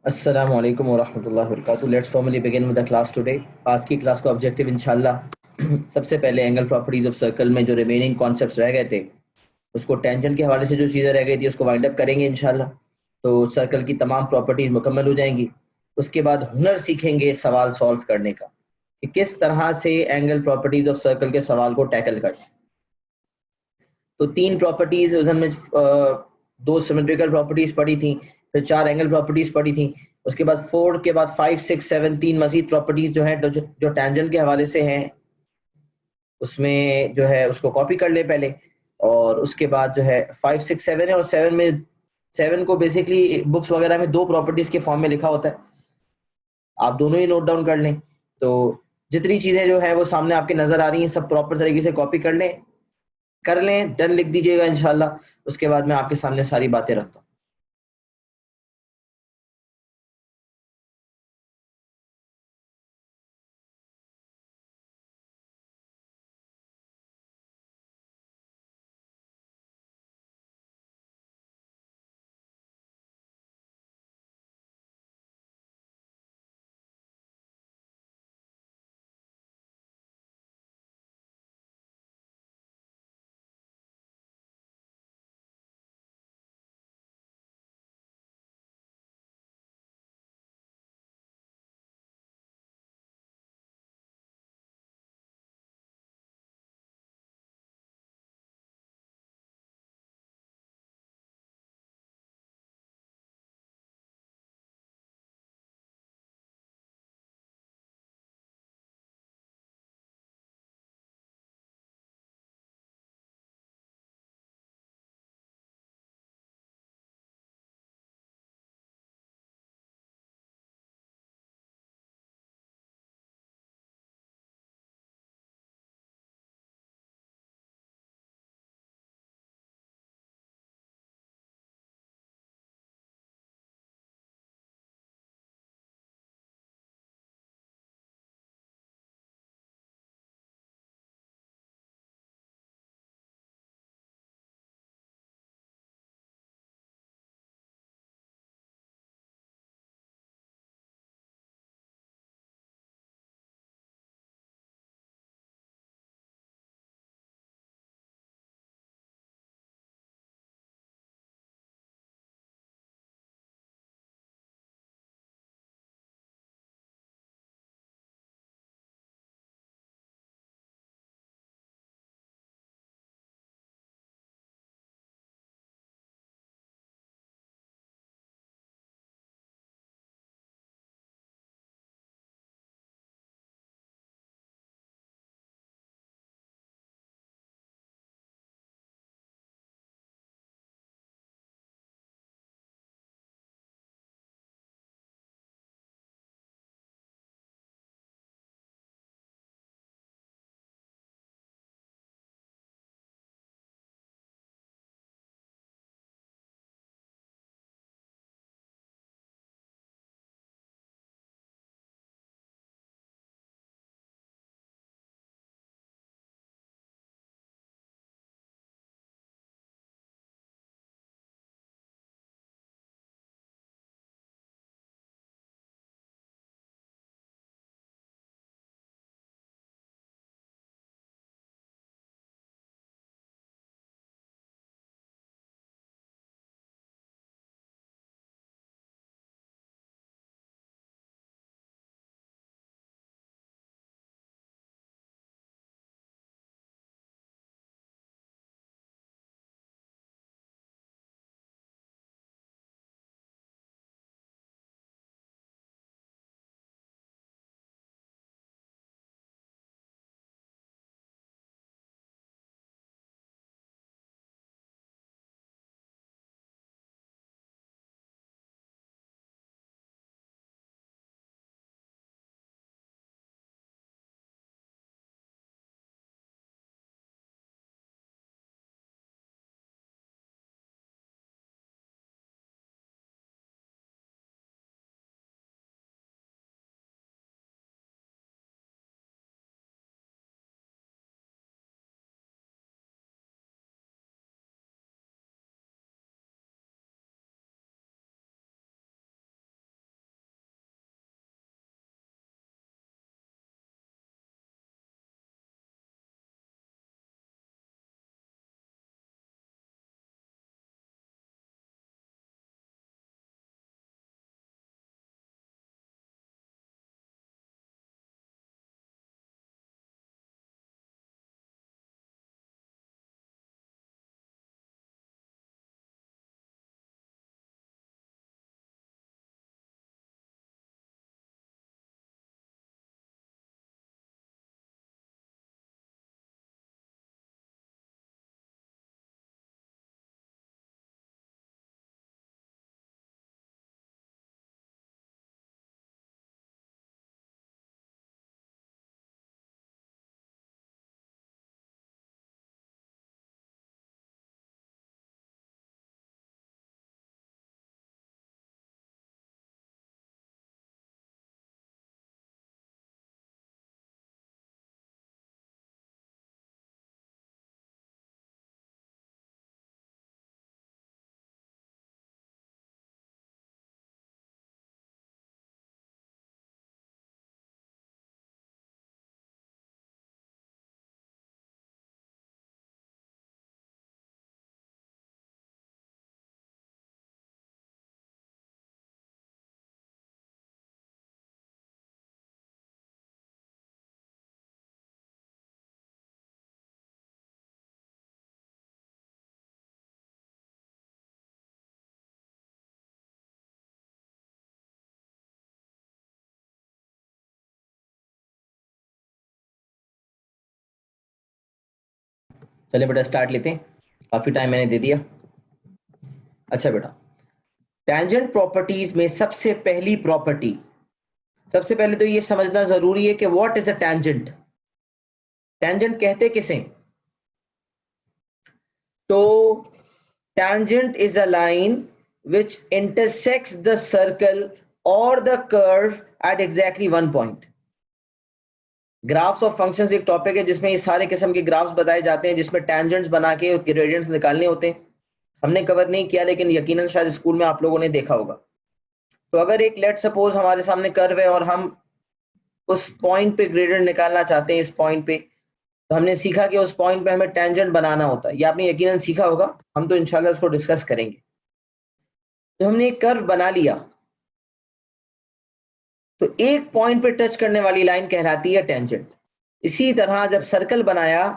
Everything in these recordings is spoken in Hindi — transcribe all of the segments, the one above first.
अस्सलाम वालेकुम वरहमतुल्लाहि वबरकातुहू। Let's formally begin with the class today. आज की क्लास का ऑब्जेक्टिव इंशाल्लाह सबसे पहले एंगल प्रॉपर्टीज ऑफ सर्कल में जो रिमेनिंग कॉन्सेप्ट्स रह गए थे उसको टेंजेंट के हवाले से जो चीज़ें रह गई थी उसको वाइंड अप करेंगे इंशाल्लाह। तो सर्कल की तमाम प्रॉपर्टीज मुकम्मल हो जाएंगी। उसके बाद हुनर सीखेंगे सवाल सॉल्व करने का कि किस तरह से एंगल प्रॉपर्टीज ऑफ सर्कल के सवाल को टैकल करें। तो तीन प्रॉपर्टीज में दो सिमेट्रिकल प्रॉपर्टीज पढ़ी थी, फिर चार एंगल प्रॉपर्टीज पढ़ी थी। उसके बाद फोर के बाद 5 6 7 तीन मजीद प्रॉपर्टीज जो है जो टेंजेंट के हवाले से हैं उसमें जो है उसको कॉपी कर ले पहले। और उसके बाद जो है 5 6 7 है, और सेवन में सेवन को बेसिकली बुक्स वगैरह में दो प्रॉपर्टीज के फॉर्म में लिखा होता है, आप दोनों ही नोट डाउन कर लें। तो जितनी चीजें जो है वो सामने आपके नजर आ रही हैं सब प्रॉपर तरीके से कॉपी कर लें, डन लिख दीजिएगा इंशाल्लाह। उसके बाद मैं आपके सामने सारी बातें रखता हूँ। चले बेटा स्टार्ट लेते हैं, काफी टाइम मैंने दे दिया। अच्छा बेटा, टेंजेंट प्रॉपर्टीज में सबसे पहले तो ये समझना जरूरी है कि what is a tangent. Tangent कहते किसे? तो tangent is a line which intersects the circle or the curve at exactly one point. Graphs of functions एक टॉपिक है जिसमें ये सारे किस्म के ग्राफ्स बताए जाते हैं, जिसमें टेंजेंट्स बना के ग्रेडियंट्स निकालने होते हैं। हमने कवर नहीं किया, लेकिन यकीनन शायद स्कूल में आप लोगों ने देखा होगा। तो अगर एक लेट सपोज हमारे सामने कर्व है और हम उस पॉइंट पे ग्रेडियंट निकालना चाहते हैं, इस पॉइंट पे, तो हमने सीखा कि उस पॉइंट पे हमें टेंजेंट बनाना होता है। ये आपने यकीनन सीखा होगा, हम तो इंशाल्लाह इसको डिस्कस करेंगे। तो हमने एक कर्व बना लिया, तो एक पॉइंट पे टच करने वाली लाइन कहलाती है टेंजेंट। इसी तरह जब सर्कल बनाया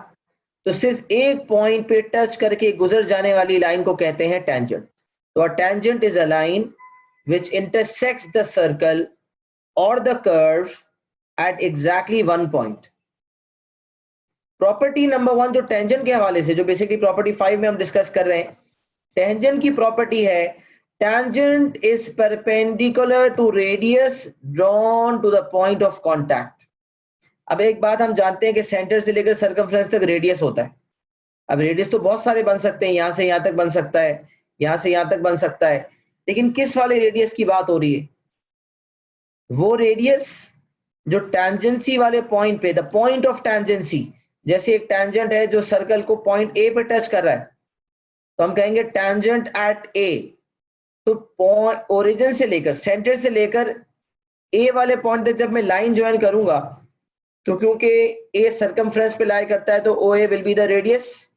तो सिर्फ एक पॉइंट पे टच करके गुजर जाने वाली लाइन को कहते हैं टेंजेंट। तो a tangent is a line which intersects the circle or the curve at exactly one point. Property number 1 जो टेंजेंट के हवाले से, जो बेसिकली प्रॉपर्टी 5 में हम डिस्कस कर रहे हैं, टेंजेंट की प्रॉपर्टी है tangent is perpendicular to radius drawn to the point of contact. अब एक बात हम जानते हैं कि सेंटर से लेकर सर्कमफ्रेंस तक रेडियस होता है। अब रेडियस तो बहुत सारे बन सकते हैं, यहां से यहां तक बन सकता है, यहां से यहां तक बन सकता है, लेकिन किस वाले रेडियस की बात हो रही है? वो रेडियस जो टेंजेंसी वाले पॉइंट पे, द पॉइंट ऑफ टेंजेंसी, जैसे एक टेंजेंट है जो सर्कल को पॉइंट ए पे टच कर रहा है, तो हम कहेंगे टेंजेंट एट ए। तो ओरिजिन से लेकर, सेंटर से लेकर ए वाले पॉइंट तक जब मैं लाइन ज्वाइन करूंगा, तो क्योंकि ए सर्कमफ्रेंस पे लाई करता है, तो O A will be the radius.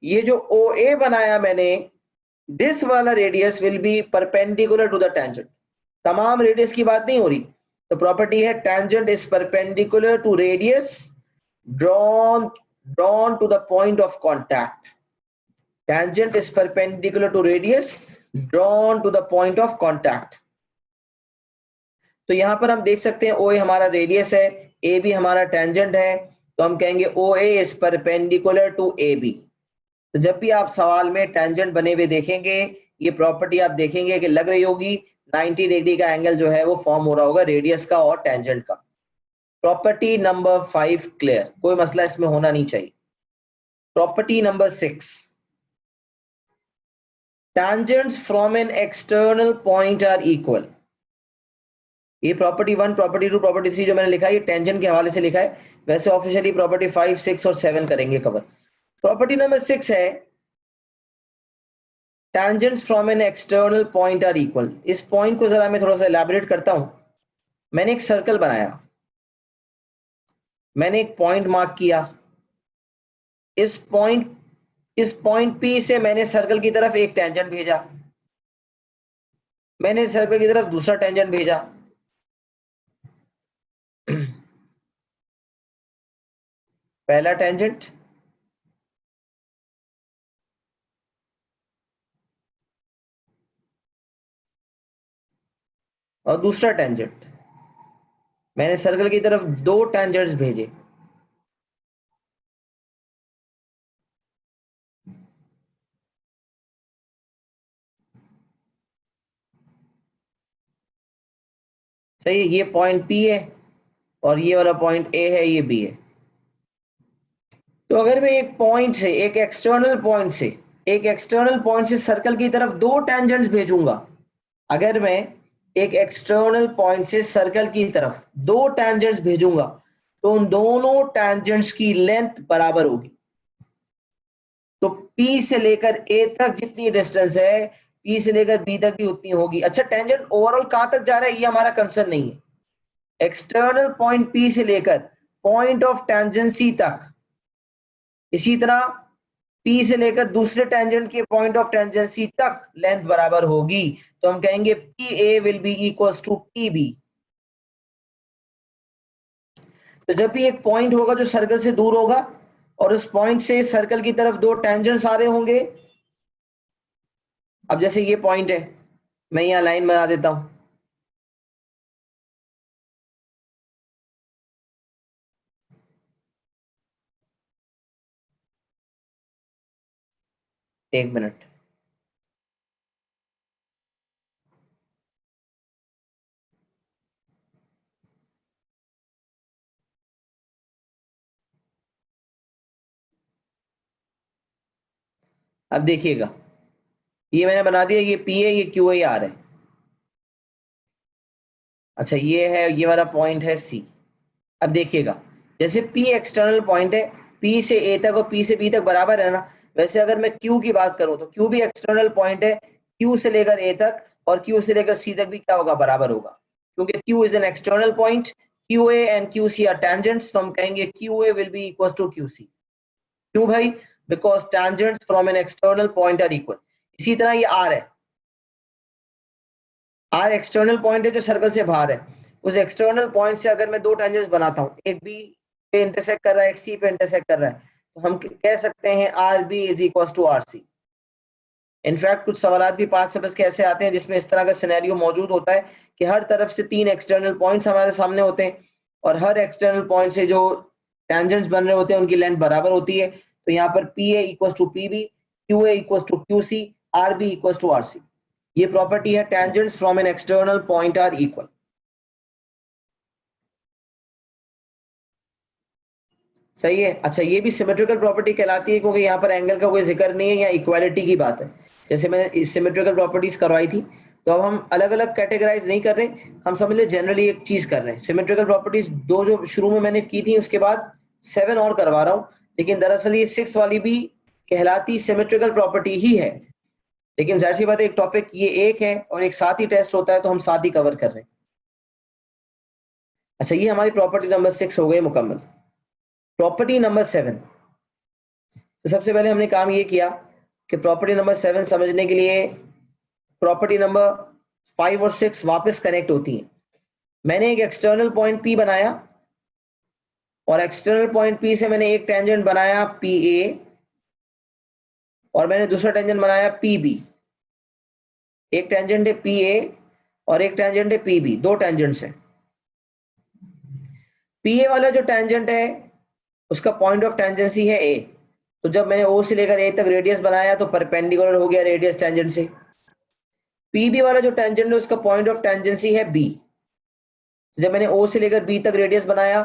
ये जो ओ ए बनाया मैंने, दिस वाला radius will be perpendicular to the tangent. तमाम रेडियस की बात नहीं हो रही। तो प्रॉपर्टी है tangent is perpendicular to radius drawn to the point of contact. Tangent is perpendicular to radius drawn to the point of contact. तो यहां पर हम देख सकते हैं ओ ए हमारा रेडियस है, ए बी हमारा टेंजेंट है, तो हम कहेंगे O A is perpendicular to A B. तो जब भी आप सवाल में टेंजेंट बने हुए देखेंगे, ये प्रॉपर्टी आप देखेंगे कि लग रही होगी, 90 डिग्री का एंगल जो है वो फॉर्म हो रहा होगा रेडियस का और टेंजेंट का। प्रॉपर्टी नंबर 5 क्लियर, कोई मसला इसमें होना नहीं चाहिए। Property number 6, tangents from an external point are equal. ये प्रॉपर्टी 1, प्रॉपर्टी 2, प्रॉपर्टी 3 जो मैंने लिखा है, ये टेंजेंट के हवाले से लिखा है। वैसे ऑफिशियली प्रॉपर्टी 5, 6 और 7 करेंगे कवर। प्रॉपर्टी नंबर 6 है tangents from an external point are equal. इस पॉइंट को जरा मैं थोड़ा सा एलैबोरेट करता हूं। मैंने एक सर्कल बनाया, मैंने एक पॉइंट मार्क किया, इस पॉइंट पी से मैंने सर्कल की तरफ एक टेंजेंट भेजा, मैंने सर्कल की तरफ दूसरा टेंजेंट भेजा। पहला टेंजेंट, और दूसरा टेंजेंट। मैंने सर्कल की तरफ दो टेंजेंट्स भेजे। सही है, ये पॉइंट पी है और ये वाला पॉइंट ए है, ये बी है। तो अगर मैं एक पॉइंट से, एक एक्सटर्नल पॉइंट से सर्कल की तरफ दो टेंजेंट्स भेजूंगा, अगर मैं एक एक्सटर्नल पॉइंट से सर्कल की तरफ दो टेंजेंट्स भेजूंगा, तो उन दोनों टेंजेंट्स की लेंथ बराबर होगी। तो P से लेकर A तक जितनी डिस्टेंस है, P से लेकर B तक भी उतनी होगी। अच्छा, टेंजेंट ओवरऑल कहां तक जा रहा है ये हमारा कंसर्न नहीं है। एक्सटर्नल पॉइंट P से लेकर पॉइंट ऑफ टेंजेंसी तक, इसी तरह P से लेकर दूसरे टेंजेंट के पॉइंट ऑफ टेंजेंसी तक लेंथ बराबर होगी। तो हम कहेंगे PA will be equals to PB। तो जब भी एक पॉइंट होगा जो सर्कल से दूर होगा और उस पॉइंट से सर्कल की तरफ दो टेंजेंट्स आ रहे होंगे, अब जैसे ये पॉइंट है, मैं यहां लाइन बना देता हूं, एक मिनट, अब देखिएगा, ये मैंने बना दिया, ये पी है, ये क्यू है, ये आर है। अच्छा ये है, ये वाला पॉइंट है सी। अब देखिएगा, जैसे P एक्सटर्नल पॉइंट है, P से A तक और P से B तक बराबर है ना, वैसे अगर मैं Q की बात करूं तो Q भी एक्सटर्नल पॉइंट है, Q से लेकर A तक और Q से लेकर C तक भी क्या होगा, बराबर होगा, क्योंकि Q is an external point, QA and QC are tangents, तो हम कहेंगे QA will be equal to QC। क्यों भाई? Because tangents from an external point are equal. इसी तरह ये R है, R एक्सटर्नल पॉइंट है जो सर्कल से बाहर है, उस एक्सटर्नल पॉइंट से अगर मैं दो टेंजेंट्स बनाता हूं, एक बी पे इंटरसेक्ट कर रहा है, एक सी पे इंटरसेक्ट कर रहा है, तो हम कह सकते हैं R B is equal to R C. In fact कुछ सवाल भी 5 के ऐसे आते हैं जिसमें इस तरह का सिनेरियो मौजूद होता है कि हर तरफ से 3 एक्सटर्नल पॉइंट्स हमारे सामने होते हैं और हर एक्सटर्नल पॉइंट से जो टेंजेंट्स बन रहे होते हैं उनकी लेंथ बराबर होती है। तो यहाँ पर P A equal to P B, Q A equal to Q C, R B equal to R C. ये प्रॉपर्टी है, tangents from an external point are equal. सही है। अच्छा ये भी सिमेट्रिकल प्रॉपर्टी कहलाती है क्योंकि यहाँ पर एंगल का कोई जिक्र नहीं है, या इक्वालिटी की बात है। जैसे मैंने सिमेट्रिकल प्रॉपर्टीज करवाई थी, तो अब हम अलग अलग कैटेगराइज नहीं कर रहे, हम समझ ले जनरली एक चीज कर रहे हैं। सिमेट्रिकल प्रॉपर्टीज दो जो शुरू में मैंने की थी, उसके बाद 7 और करवा रहा हूँ, लेकिन दरअसल ये 6 वाली भी कहलाती सिमेट्रिकल प्रॉपर्टी ही है। लेकिन जाहिर सी बात है, एक टॉपिक ये एक है और एक साथ ही टेस्ट होता है, तो हम साथ ही कवर कर रहे हैं। अच्छा ये हमारी प्रॉपर्टी नंबर 6 हो गई मुकम्मल। प्रॉपर्टी नंबर 7, तो सबसे पहले हमने काम ये किया कि प्रॉपर्टी नंबर 7 समझने के लिए प्रॉपर्टी नंबर 5 और 6 वापस कनेक्ट होती हैं। मैंने एक एक्सटर्नल पॉइंट P बनाया और एक्सटर्नल पॉइंट P से मैंने एक टेंजेंट बनाया PA और मैंने दूसरा टेंजेंट बनाया PB। एक टेंजेंट है PA और एक टेंजेंट है PB, दो टेंजेंट्स हैं। PA वाला जो टेंजेंट है उसका पॉइंट ऑफ टेंजेंसी है A, तो जब मैंने O से लेकर A तक रेडियस बनाया तो परपेंडिकुलर हो गया रेडियस टेंजेंट से। PB वाला जो टेंजेंट है उसका पॉइंट ऑफ टेंजेंसी है B, जब मैंने O से लेकर B तक रेडियस बनाया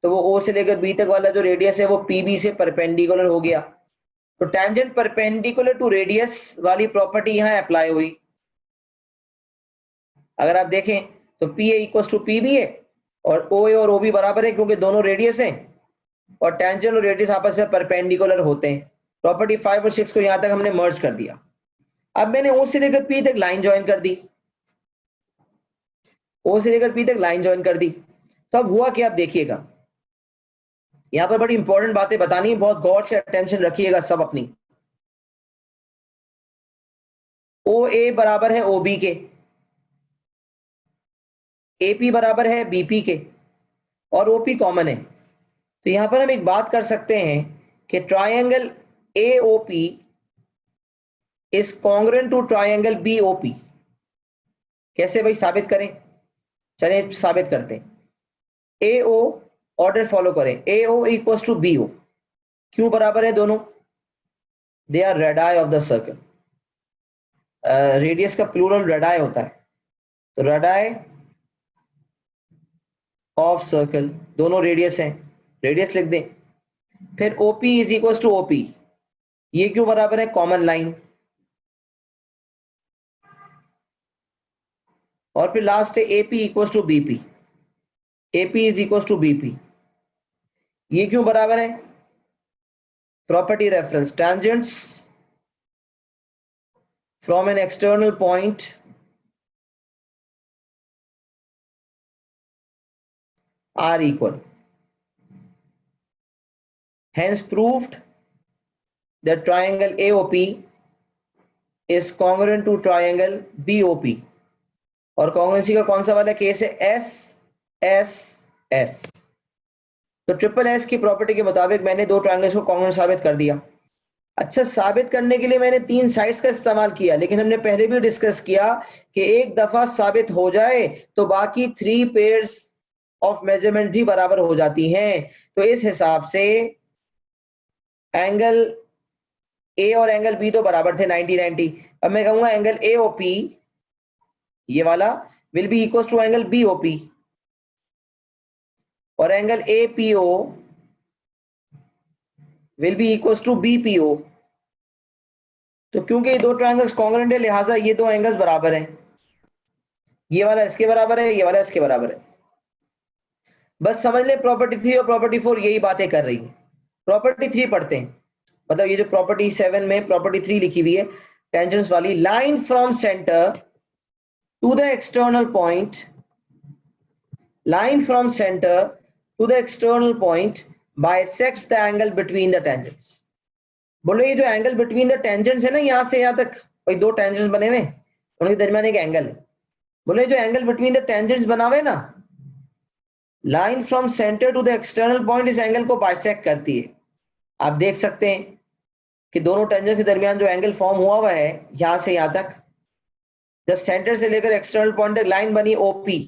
तो वो O से लेकर B तक वाला जो रेडियस है वो PB से परपेंडिकुलर हो गया। तो टेंजेंट परपेंडिकुलर टू रेडियस वाली प्रॉपर्टी यहाँ अप्लाई हुई। अगर आप देखें तो PA इक्वल टू PB है और OA और OB बराबर है क्योंकि दोनों रेडियस हैं और टेंजेंट और रेडियस आपस में परपेंडिकुलर होते हैं। प्रॉपर्टी 5 और 6 को यहां तक हमने मर्ज कर दिया। अब मैंने O से लेकर P तक लाइन ज्वाइन कर दी, O से लेकर P तक लाइन ज्वाइन कर दी। तो अब हुआ क्या, आप देखिएगा, यहां पर बड़ी इंपॉर्टेंट बातें बतानी है, बहुत गौर से अटेंशन रखिएगा सब अपनी। OA बराबर है OB के, AP बराबर है BP के और OP कॉमन है। तो यहां पर हम एक बात कर सकते हैं कि triangle AOP is congruent to triangle BOP। कैसे भाई साबित करें? चलिए साबित करते हैं। AO ऑर्डर फॉलो करें, AO इक्वल्स टू BO। क्यों बराबर है दोनों? They are radii of the circle. Radius का प्लूरल रेडाई होता है, तो रेडाई ऑफ सर्कल, दोनों रेडियस हैं, रेडियस लिख दें। फिर OP is equal to OP, ये क्यों बराबर है? Common line. और फिर लास्ट है AP equal to BP, AP is equal to BP, ये क्यों बराबर है? Property reference, tangents from an external point are equal, hence proved that triangle AOP is congruent to triangle BOP। और कॉन्ग्रुएंसी का कौन सा वाला केस है? S S S। तो ट्रिपल S की प्रॉपर्टी के मुताबिक मैंने दो ट्रायंगल्स को कॉन्ग्रुएंट साबित कर दिया। अच्छा साबित करने के लिए मैंने 3 साइड्स का इस्तेमाल किया, लेकिन हमने पहले भी डिस्कस किया कि एक दफा साबित हो जाए तो बाकी 3 पेयर्स ऑफ मेजरमेंट भी बराबर हो जाती हैं। तो इस हिसाब से एंगल ए और एंगल बी तो बराबर थे 90 90। अब मैं कहूंगा एंगल एओपी ये वाला will be equal to angle BOP, और angle APO will be equal to BPO. तो क्योंकि ये दो ट्रायंगल्स कॉन्ग्रुएंट है लिहाजा ये दो एंगल्स बराबर हैं। ये वाला इसके बराबर है, ये वाला इसके बराबर है। बस समझ ले प्रॉपर्टी 3 और प्रॉपर्टी 4 यही बातें कर रही है। प्रॉपर्टी 3 पढ़ते हैं, मतलब ये जो प्रॉपर्टी 7 में प्रॉपर्टी 3 लिखी हुई है टेंजेंट्स वाली, line from centre to the external point, line from centre to the external point bisects the angle between the tangents. बोलो ये जो एंगल बिटवीन द टेंजेंट्स है ना, यहां से यहां तक भाई दो टेंजेंट्स बने हुए, उनके दरमियान एक एंगल है। बोले जो एंगल बिटवीन द टेंजेंट्स बना हुआ है ना, line from centre to the external point इस एंगल को बाइसेक्ट करती है। आप देख सकते हैं कि दोनों टेंजेंट के दरमियान जो एंगल फॉर्म हुआ हुआ है यहां से यहां तक, जब सेंटर से लेकर एक्सटर्नल पॉइंट तक लाइन बनी ओपी,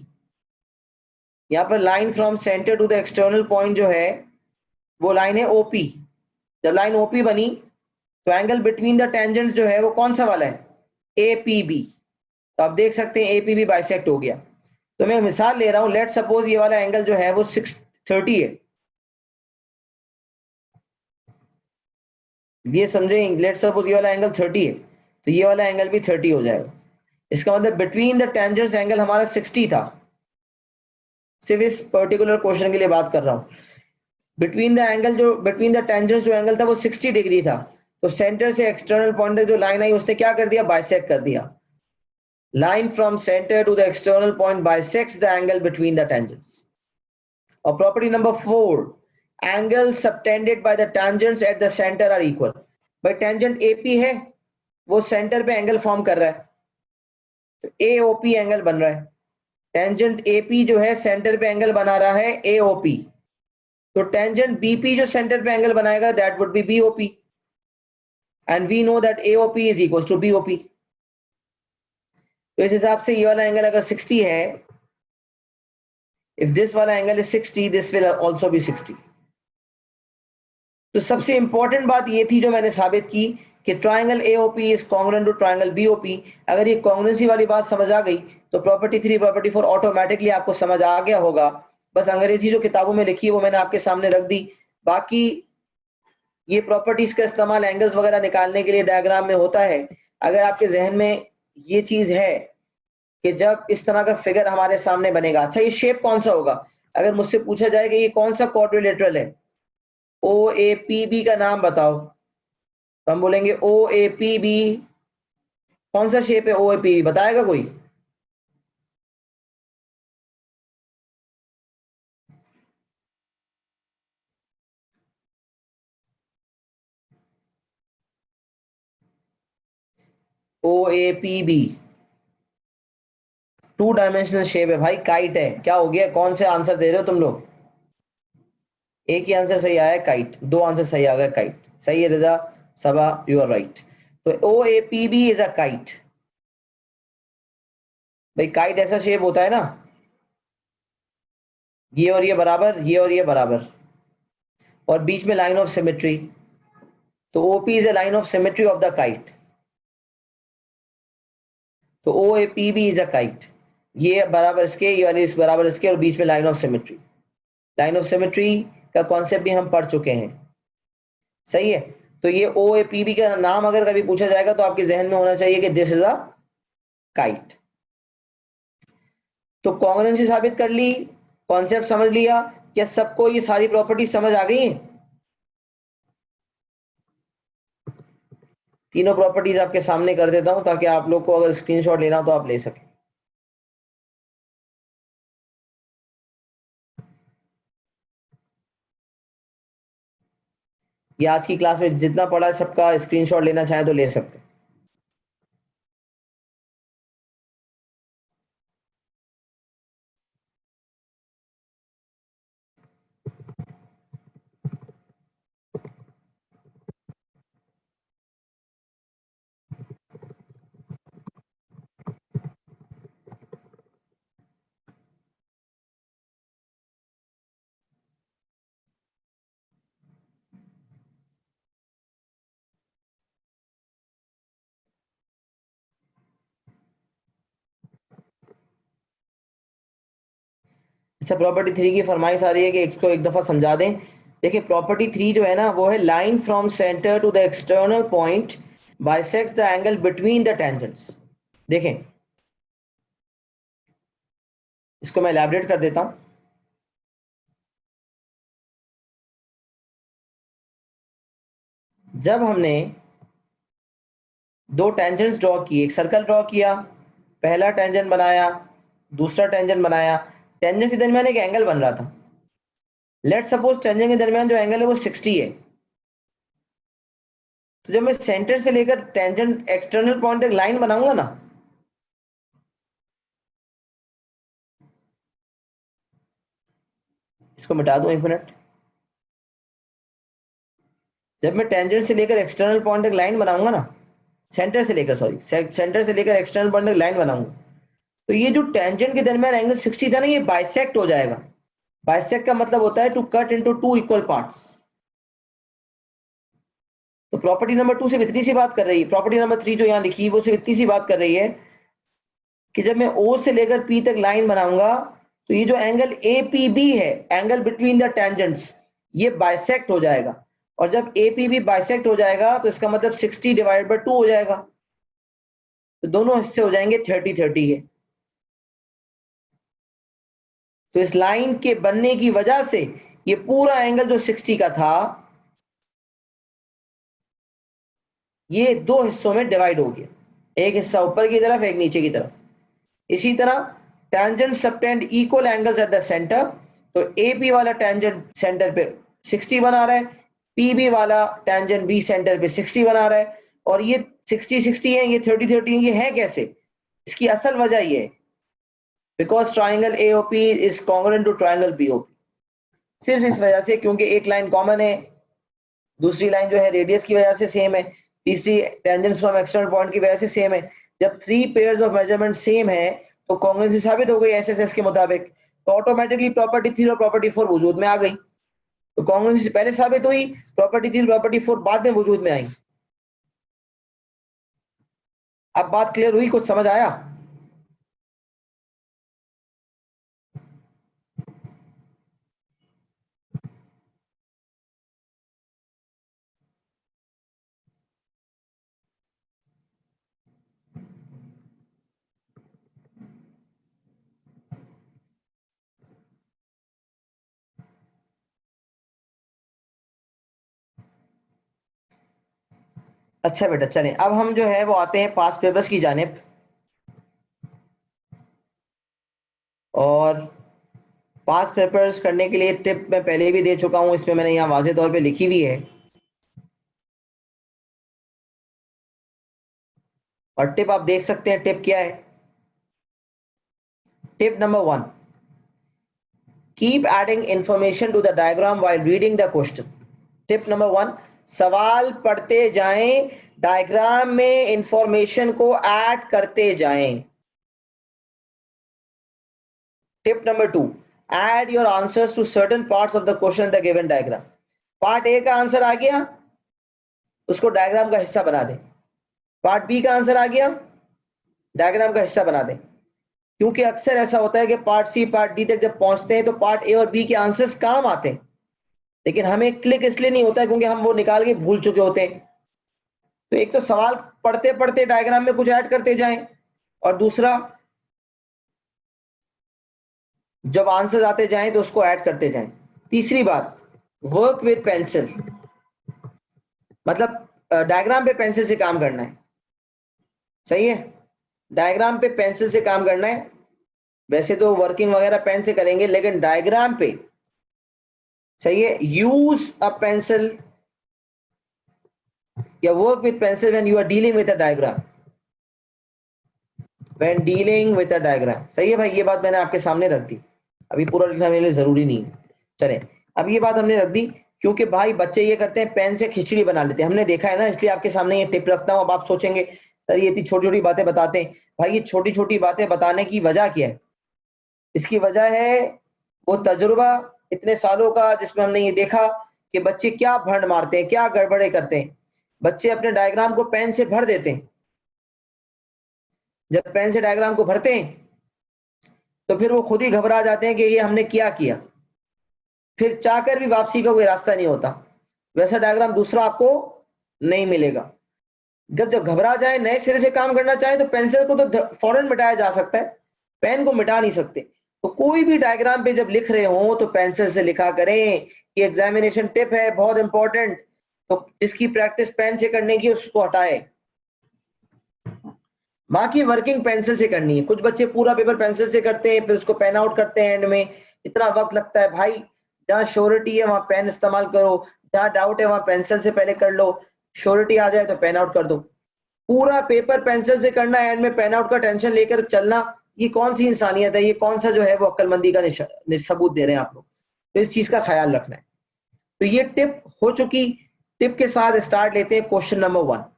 यहां पर line from centre to the external point जो है वो लाइन है ओपी। जब लाइन ओपी बनी तो एंगल बिटवीन द टेंजेंट्स जो है वो कौन सा वाला है, एपीबी। तो आप देख सकते हैं एपीबी बाइसेक्ट हो गया। तो मैं मिसाल ले रहा हूं, लेट सपोज ये वाला एंगल जो है वो 630 है, ये समझे, लेट सपोज ये वाला एंगल 30 है तो ये वाला एंगल भी 30 हो जाएगा। इसका मतलब बिटवीन द टेंजेंट्स एंगल हमारा 60 था। सिर्फ इस पर्टिकुलर क्वेश्चन के लिए बात कर रहा हूं। बिटवीन द एंगल जो बिटवीन द टेंजेंट्स जो एंगल था वो 60 डिग्री था। तो सेंटर से एक्सटर्नल पॉइंट तक जो लाइन आई उसने क्या कर दिया, बाइसेक्ट कर दिया। Line from centre to the external point bisects the angle between the tangents. और property number 4, angle subtended by the tangents at the centre are equal. भाई टेंजेंट एपी है, वो सेंटर पे एंगल फॉर्म कर रहा है, तो एओपी एंगल बन रहा है। टेंजेंट एपी जो है सेंटर पे एंगल बना रहा है एओपी, तो टेंजेंट बीपी जो सेंटर पे एंगल बनाएगा that would be BOP, and we know that AOP is equal to BOP. तो इस हिसाब से ये वाला एंगल अगर 60 है, इफ दिस वाला angle is 60 this will also be 60। तो सबसे इंपॉर्टेंट बात ये थी जो मैंने साबित की कि triangle AOP is congruent to triangle BOP. अगर ये कॉन्ग्रुएंसी वाली बात समझ आ गई तो प्रॉपर्टी 3 प्रॉपर्टी 4 ऑटोमेटिकली आपको समझ आ गया होगा। बस अंग्रेजी जो किताबों में लिखी है वो मैंने आपके सामने रख दी। बाकी ये प्रॉपर्टीज का इस्तेमाल एंगल्स वगैरह निकालने के लिए डायग्राम में होता है। अगर आपके जहन में ये चीज है कि जब इस तरह का फिगर हमारे सामने बनेगा, अच्छा ये शेप कौन सा होगा, अगर मुझसे पूछा जाए कि ये कौन सा क्वाड्रिलेटरल है, ओ ए पी बी का नाम बताओ, तो हम बोलेंगे ओ ए पी बी। कौन सा शेप है ओ ए पी बी, बताएगा कोई? O A P B 2 dimensional shape है भाई, काइट है। क्या हो गया, कौन से आंसर दे रहे हो तुम लोग? एक ही आंसर सही आया, काइट। दो आंसर सही आ गए, काइट सही है। Riza, Saba, you are right. तो O A P B is a kite. भाई काइट ऐसा शेप होता है ना, ये और ये बराबर, ये और ये बराबर, और बीच में लाइन ऑफ सिमेट्री। तो OP is a line of symmetry of the kite. तो O A P B is a kite, ये बराबर इसके, ये वाली इस बराबर इसके, और बीच में line of symmetry. Line of symmetry का कॉन्सेप्ट भी हम पढ़ चुके हैं, सही है। तो ये ओ ए पी बी का नाम अगर कभी पूछा जाएगा तो आपके जहन में होना चाहिए कि दिस इज अ काइट। तो कॉन्ग्रुएंसी साबित कर ली, कॉन्सेप्ट समझ लिया। क्या सबको ये सारी प्रॉपर्टी समझ आ गई हैं? तीनों प्रॉपर्टीज आपके सामने कर देता हूं ताकि आप लोग को अगर स्क्रीनशॉट लेना हो तो आप ले सकें। ये आज की क्लास में जितना पढ़ा है सबका स्क्रीनशॉट लेना चाहे तो ले सकते हैं। अच्छा, प्रॉपर्टी 3 की फरमाइश आ रही है कि इसको एक दफा समझा दें। देखिए प्रॉपर्टी 3 जो है ना वो है line from centre to the external point bisects the angle between the tangents. देखें इसको मैं एलैबोरेट कर देता हूं। जब हमने दो टेंजेंट्स ड्रॉ किए, एक सर्कल ड्रॉ किया, पहला टेंजेंट बनाया, दूसरा टेंजेंट बनाया, टेंजेंट के दरमियान एक एंगल बन रहा था। लेट सपोज टेंजेंट के दरमियान जो एंगल है वो 60 है। तो जब मैं सेंटर से लेकर टेंजेंट एक्सटर्नल पॉइंट तक लाइन बनाऊंगा ना, इसको मिटा दूं 1 मिनट। जब मैं टेंजेंट से लेकर एक्सटर्नल पॉइंट तक लाइन बनाऊंगा ना, सेंटर से लेकर, सॉरी सेंटर से लेकर एक्सटर्नल पॉइंट तक लाइन बनाऊंगा, तो ये जो टेंजेंट के दरमियान एंगल 60 था ना, ये बाइसेक्ट हो जाएगा। बाइसेक्ट का मतलब होता है to cut into two equal parts. तो प्रॉपर्टी नंबर 2 सिर्फ इतनी सी बात कर रही है, प्रॉपर्टी नंबर 3 जो यहाँ लिखी है वो सिर्फ इतनी सी बात कर रही है कि जब मैं O से लेकर P तक लाइन बनाऊंगा तो ये जो एंगल APB है, एंगल बिटवीन द टेंजेंट्स, ये बाइसेक्ट हो जाएगा। और जब APB बाइसेक्ट हो जाएगा तो इसका मतलब 60 डिवाइड बाय 2 हो जाएगा। तो दोनों हिस्से हो जाएंगे 30-30 है। तो इस लाइन के बनने की वजह से ये पूरा एंगल जो 60 का था ये दो हिस्सों में डिवाइड हो गया, एक हिस्सा ऊपर की तरफ, एक नीचे की तरफ। इसी तरह tangent subtend equal angles eight the centre. तो AP वाला टेंजेंट सेंटर पे 60 बना रहा है, PB वाला टेंजेंट B सेंटर पे 60 बना रहा है। और ये 60-60 है, ये 30-30 है, ये है कैसे? इसकी असल वजह ये है because triangle AOP is congruent to triangle BOP। सिर्फ इस वजह से, क्योंकि एक लाइन कॉमन है, दूसरी लाइन जो है रेडियस की वजह से सेम है, तीसरी टेंजेंट फ्रॉम एक्सटर्नल पॉइंट की वजह से सेम है। जब 3 पेयर्स ऑफ मेजरमेंट सेम है तो कॉन्ग्रुएंसी साबित हो गई SSS के मुताबिक। तो ऑटोमेटिकली प्रॉपर्टी 3 और प्रॉपर्टी 4 वजूद में आ गई। तो कॉन्ग्रुएंसी पहले साबित हुई, प्रॉपर्टी 3 प्रॉपर्टी 4 बाद में वजूद में आई। अब बात क्लियर हुई? कुछ समझ आया? अच्छा बेटा, चलें अब हम जो है वो आते हैं पास पेपर्स की जानिब। और पास पेपर्स करने के लिए टिप मैं पहले भी दे चुका हूं, इसमें मैंने यहाँ वाज़े तौर पे लिखी हुई है। और टिप आप देख सकते हैं, टिप क्या है? Tip number 1, keep adding information to the diagram while reading the question. Tip number 1, सवाल पढ़ते जाएं, डायग्राम में इंफॉर्मेशन को ऐड करते जाएं। Tip number 2, add your answers to certain parts of the question in the given diagram। Part A का आंसर आ गया, उसको डायग्राम का हिस्सा बना दें। पार्ट बी का आंसर आ गया, डायग्राम का हिस्सा बना दें। क्योंकि अक्सर ऐसा होता है कि पार्ट सी पार्ट डी तक जब पहुंचते हैं तो पार्ट ए और बी के आंसर्स काम आते हैं, लेकिन हमें क्लिक इसलिए नहीं होता है क्योंकि हम वो निकाल के भूल चुके होते हैं। तो एक तो सवाल पढ़ते पढ़ते डायग्राम में कुछ ऐड करते जाएं, और दूसरा जब आंसर आते जाएं तो उसको ऐड करते जाएं। तीसरी बात, वर्क विद पेंसिल, मतलब डायग्राम पे पेंसिल से काम करना है। सही है, डायग्राम पे पेंसिल से काम करना है। वैसे तो वर्किंग वगैरह पेन से करेंगे, लेकिन डायग्राम पे सही है, यूज अ पेंसिल या work with pencil when you are dealing with a diagram, when dealing with a diagram. सही है भाई, ये बात मैंने आपके सामने रख दी, अभी पूरा लिखना मेरे लिए जरूरी नहीं है। चले, अब ये बात हमने रख दी, क्योंकि भाई बच्चे ये करते हैं पेन से खिचड़ी बना लेते हैं, हमने देखा है ना, इसलिए आपके सामने ये टिप रखता हूं। अब आप सोचेंगे सर ये इतनी छोटी छोटी बातें बताते हैं, भाई ये छोटी छोटी बातें बताने की वजह क्या है? इसकी वजह है वो तजुर्बा इतने सालों का, जिसमें हमने ये देखा कि बच्चे क्या भंड मारते हैं, क्या गड़बड़े करते हैं। बच्चे अपने डायग्राम को पेन से भर देते हैं। जब पेन से डायग्राम को भरते हैं तो फिर वो खुद ही घबरा जाते हैं कि ये हमने क्या किया, फिर चाहकर भी वापसी का कोई रास्ता नहीं होता। वैसा डायग्राम दूसरा आपको नहीं मिलेगा। जब घबरा जाए, नए सिरे से काम करना चाहे, तो पेंसिल को तो फौरन मिटाया जा सकता है, पेन को मिटा नहीं सकते। तो कोई भी डायग्राम पे जब लिख रहे हो तो पेंसिल से लिखा करें। ये एग्जामिनेशन टिप है, बहुत इंपॉर्टेंट। तो जिसकी प्रैक्टिस पेन से करने की उसको हटाए, बाकी वर्किंग पेंसिल से करनी है। कुछ बच्चे पूरा पेपर पेंसिल से करते हैं, फिर उसको पेन आउट करते हैं एंड में, इतना वक्त लगता है। भाई जहाँ श्योरिटी है वहां पेन इस्तेमाल करो, जहाँ डाउट है वहां पेंसिल से पहले कर लो, श्योरिटी आ जाए तो पेन आउट कर दो। पूरा पेपर पेंसिल से करना, एंड में पेन आउट का टेंशन लेकर चलना, ये कौन सी इंसानियत है, ये कौन सा जो है वो अक्लमंदी का सबूत दे रहे हैं आप लोग। तो इस चीज का ख्याल रखना है। तो ये टिप हो चुकी। टिप के साथ स्टार्ट लेते हैं क्वेश्चन नंबर 1।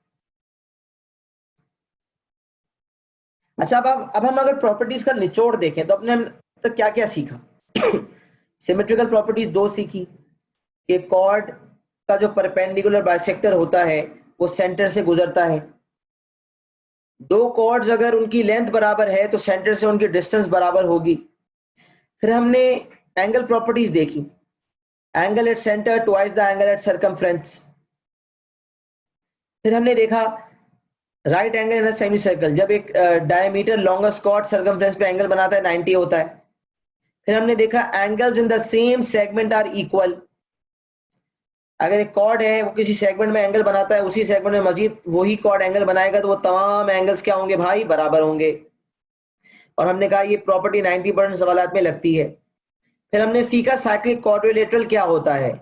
अच्छा, अब हम अगर प्रॉपर्टीज का निचोड़ देखें तो अपने तो क्या क्या सीखा। सिमेट्रिकल प्रॉपर्टीज 2 सीखी कि कॉर्ड का जो परपेंडिकुलर बाइसेक्टर होता है वो सेंटर से गुजरता है। 2 कॉर्ड्स अगर उनकी लेंथ बराबर है तो सेंटर से उनकी डिस्टेंस बराबर होगी। फिर हमने एंगल प्रॉपर्टीज देखी, angle at centre twice the angle at circumference. फिर हमने देखा right angle in a semicircle, जब एक डायमीटर लॉन्गेस्ट कॉर्ड सर्कमफ्रेंस पे एंगल बनाता है 90 होता है। फिर हमने देखा angles in the same segment are equal. अगर एक कॉर्ड है वो किसी सेगमेंट में एंगल बनाता है, उसी सेगमेंट में मजीद वही कॉर्ड एंगल बनाएगा, तो वो तमाम एंगल्स क्या होंगे भाई, बराबर होंगे। और हमने कहा ये प्रॉपर्टी 90% सवालात में लगती है। फिर हमने सीखा साइक्लिक क्वाड्रिलेटरल क्या होता है।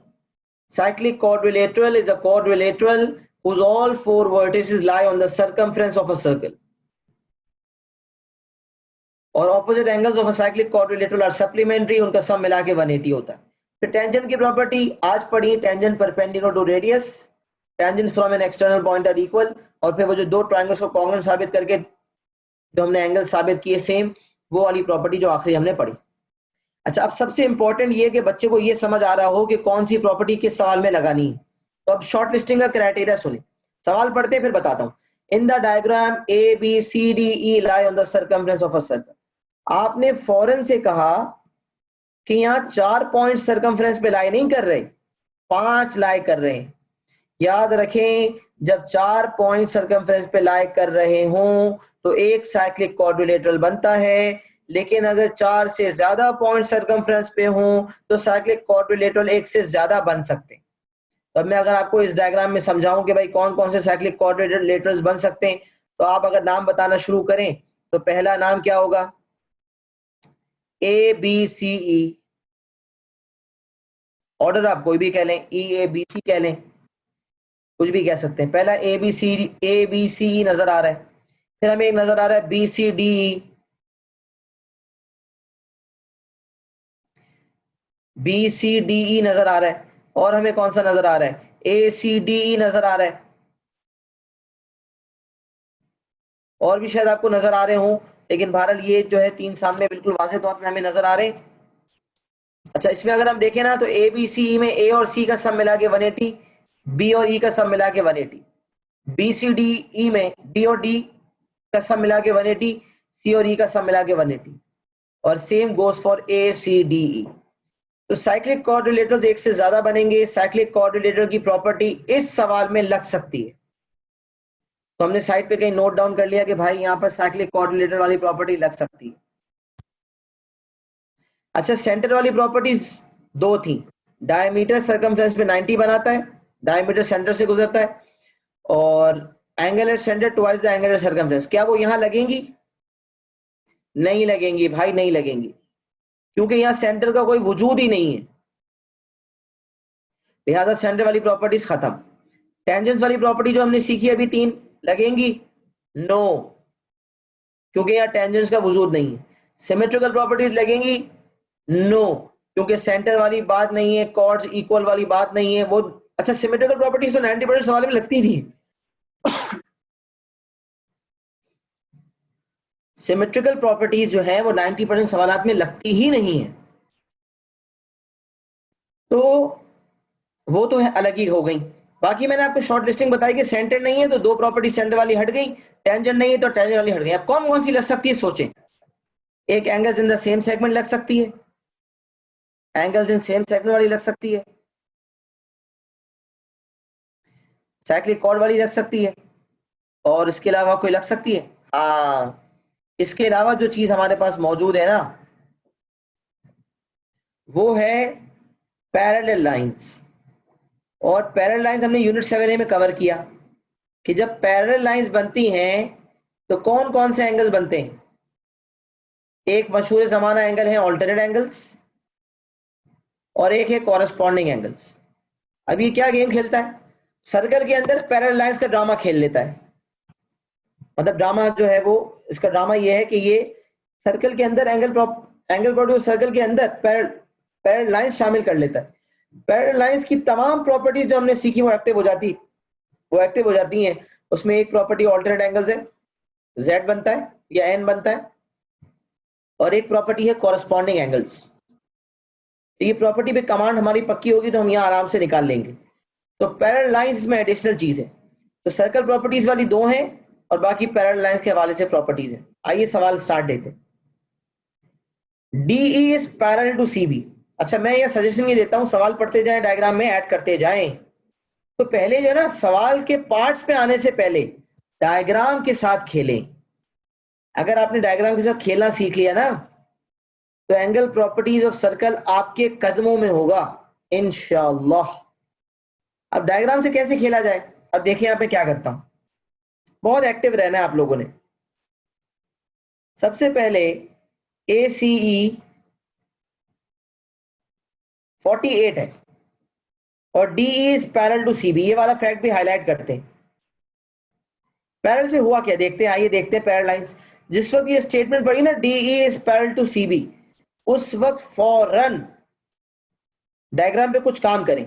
Cyclic quadrilateral is a quadrilateral whose all 4 vertices lie on the circumference of a circle. और opposite angles of a cyclic quadrilateral are supplementary, उनका सम मिला के 180 होता है। फिर टेंजेंट की प्रॉपर्टी आज पढ़ी, tangent perpendicular to radius, tangent from an external point are equal. और फिर वो जो 2 ट्रायंगल्स को कॉन्ग्रुएंट साबित करके जो हमने एंगल साबित किए सेम, वो वाली प्रॉपर्टी जो आखिरी हमने पढ़ी। अच्छा, अब सबसे इंपॉर्टेंट ये कि बच्चे को ये समझ आ रहा हो कि कौन सी प्रॉपर्टी किस सवाल में लगानी है। तो अब शॉर्ट लिस्टिंग का क्राइटेरिया सुने, सवाल पढ़ते हैं फिर बताता हूं। In the diagram A B C D E lie on the circumference of a circle. आपने फौरन से कहा कि यहाँ 4 पॉइंट सर्कमफ्रेंस पे लाई नहीं कर रहे, 5 लाई कर रहे हैं। याद रखें, जब 4 पॉइंट सर्कमफ्रेंस पे लाई कर रहे हों तो एक साइक्लिक क्वाड्रिलेटरल बनता है, लेकिन अगर 4 से ज्यादा पॉइंट सर्कमफ्रेंस पे हों तो साइक्लिक क्वाड्रिलेटरल एक से ज्यादा बन सकते हैं। तो अब मैं अगर आपको इस डायग्राम में समझाऊं कि भाई कौन कौन से साइक्लिक क्वाड्रिलेटरल्स बन सकते हैं, तो आप अगर नाम बताना शुरू करें तो पहला नाम क्या होगा, ए बी सी ई। ऑर्डर आप कोई भी कह लें, ई ए बी सी कह लें, कुछ भी कह सकते हैं। पहला ए बी सी ई नजर आ रहा है। फिर हमें एक नजर आ रहा है B C D E, B C D E नजर आ रहा है। और हमें कौन सा नजर आ रहा है, ए सी डी ई नजर आ रहा है। और भी शायद आपको नजर आ रहे हों, लेकिन बहरहाल ये जो है 3 सामने बिल्कुल वाज़ेह तौर पे हमें नजर आ रहे हैं। अच्छा, इसमें अगर हम देखें ना तो ए बी सी ई में ए और सी का सम मिला के 180, बी और ई का सम मिला के 180, बी सी डी ई में डी और डी का सम मिला के 180, सी और ई का सम मिला के 180। और same goes for A C D E. तो साइक्लिक कोऑर्डिनेटर्स एक से ज्यादा बनेंगे। साइक्लिक कोऑर्डिनेटर की प्रॉपर्टी इस सवाल में लग सकती है। तो हमने साइड पे कहीं नोट डाउन कर लिया कि भाई यहाँ पर साइक्लिक कोऑर्डिनेटर वाली प्रॉपर्टी लग सकती है। अच्छा, सेंटर वाली प्रॉपर्टीज 2 थी। डायमीटर सर्कमफ्रेंस पे 90 बनाता है, डायमीटर सेंटर से गुजरता है। और angle at centre twice the angle at circumference, क्या वो यहां लगेंगी? नहीं लगेंगी भाई, नहीं लगेंगी, क्योंकि यहां सेंटर का कोई वजूद ही नहीं है। लिहाजा सेंटर वाली प्रॉपर्टीज खत्म। टेंजेंट्स वाली प्रॉपर्टी जो हमने सीखी अभी 3, लगेंगी? नो, क्योंकि यहाँ टेंजेंट्स का वजूद नहीं है। सिमेट्रिकल प्रॉपर्टीज लगेंगी? नो, क्योंकि सेंटर वाली बात नहीं है, कॉर्ड्स इक्वल वाली बात नहीं है वो। अच्छा, सिमेट्रिकल प्रॉपर्टीज तो 90% सवाल में लगती नहीं है। सिमेट्रिकल प्रॉपर्टीज जो है वो 90% सवालात में लगती ही नहीं है। तो वो तो है, अलग ही हो गई। बाकी मैंने आपको शॉर्ट लिस्टिंग बताई कि सेंटर नहीं है तो 2 प्रॉपर्टी सेंटर वाली हट गई, टेंजेंट नहीं है तो टेंजेंट वाली हट गई। अब कौन कौन सी लग सकती है सोचें। एक angles in the same segment लग सकती है, एंगल्स इन सेम सेगमेंट वाली लग सकती है, साइक्लिक कॉर्ड वाली लग सकती है, और इसके अलावा कोई लग सकती है? हाँ, इसके अलावा जो चीज हमारे पास मौजूद है ना, वो है पैरेलल लाइंस। और पैरेलल लाइंस हमने यूनिट 7A में कवर किया कि जब पैरेलल लाइंस बनती हैं तो कौन कौन से एंगल्स बनते हैं। एक मशहूर जमाना एंगल है ऑल्टरनेट एंगल्स, और एक है कॉरेस्पॉन्डिंग एंगल्स। अब ये क्या गेम खेलता है, सर्कल के अंदर पैरेलल लाइंस का ड्रामा खेल लेता है। मतलब ड्रामा जो है वो, इसका ड्रामा ये है कि ये सर्कल के अंदर एंगल प्रॉपर्टी सर्कल के अंदर पैरेलल लाइंस शामिल कर लेता है। पैरेलल लाइंस की तमाम प्रॉपर्टीज जो हमने सीखी वो एक्टिव हो जाती हैं। उसमें एक प्रॉपर्टी ऑल्टरनेट एंगल्स है, z बनता है या n बनता है, और एक प्रॉपर्टी है कॉरेस्पॉन्डिंग एंगल्स। तो ये प्रॉपर्टी पे कमांड हमारी पक्की होगी तो हम यहाँ आराम से निकाल लेंगे। तो पैरेलल लाइंस इसमें एडिशनल चीज है। तो सर्कल प्रॉपर्टीज वाली दो हैं और बाकी पैरेलल लाइंस के हवाले से प्रॉपर्टीज हैं। आइए सवाल स्टार्ट देते हैं। DE is parallel to CB। अच्छा, मैं ये सजेशन ये देता हूं, सवाल पढ़ते जाएं, डायग्राम में ऐड करते जाएं। तो पहले जो है ना, सवाल के पार्ट्स पे आने से पहले डायग्राम के साथ खेलें। अगर आपने डायग्राम के साथ खेलना सीख लिया ना, तो एंगल प्रॉपर्टीज ऑफ सर्कल आपके कदमों में होगा इंशाअल्लाह। अब डायग्राम से कैसे खेला जाए, अब देखिए यहाँ पे क्या करता हूं। बहुत एक्टिव रहना है आप लोगों ने। सबसे पहले ACE 48 है और DE is parallel to CB। ये वाला फैक्ट भी हाईलाइट करते हैं। पैरेलल से हुआ क्या देखते हैं, आइए देखते हैं पैरेलल लाइंस। जिस वक्त ये स्टेटमेंट पढ़ी ना, DE is parallel to CB, उस वक्त फौरन डायग्राम पे कुछ काम करें।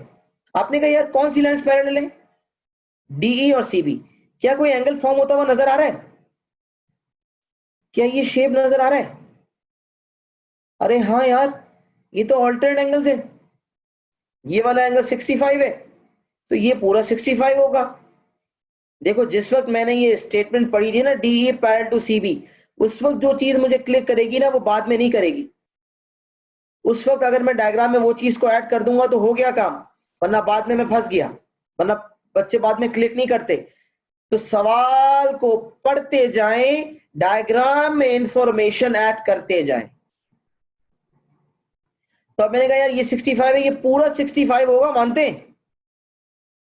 आपने कहा यार कौन सी लाइंस पैरेलल है, DE और CB। क्या कोई एंगल फॉर्म होता हुआ नजर आ रहा है? क्या ये शेप नजर आ रहा है? अरे हाँ यार, ये तो ऑल्टरनेट एंगल्स है। ये वाला एंगल 65 है, तो ये पूरा 65 होगा। देखो, जिस वक्त मैंने ये स्टेटमेंट पढ़ी थी ना, DE पैरेलल टू CB, उस वक्त जो चीज मुझे क्लिक करेगी ना, वो बाद में नहीं करेगी। उस वक्त अगर मैं डायग्राम में वो चीज को ऐड कर दूंगा तो हो गया काम, वरना बाद में मैं फंस गया, वरना बच्चे बाद में क्लिक नहीं करते। तो सवाल को पढ़ते जाएं, डायग्राम में इंफॉर्मेशन ऐड करते जाएं। तो अब मैंने कहा यार ये 65 है, ये पूरा 65 होगा, मानते हैं?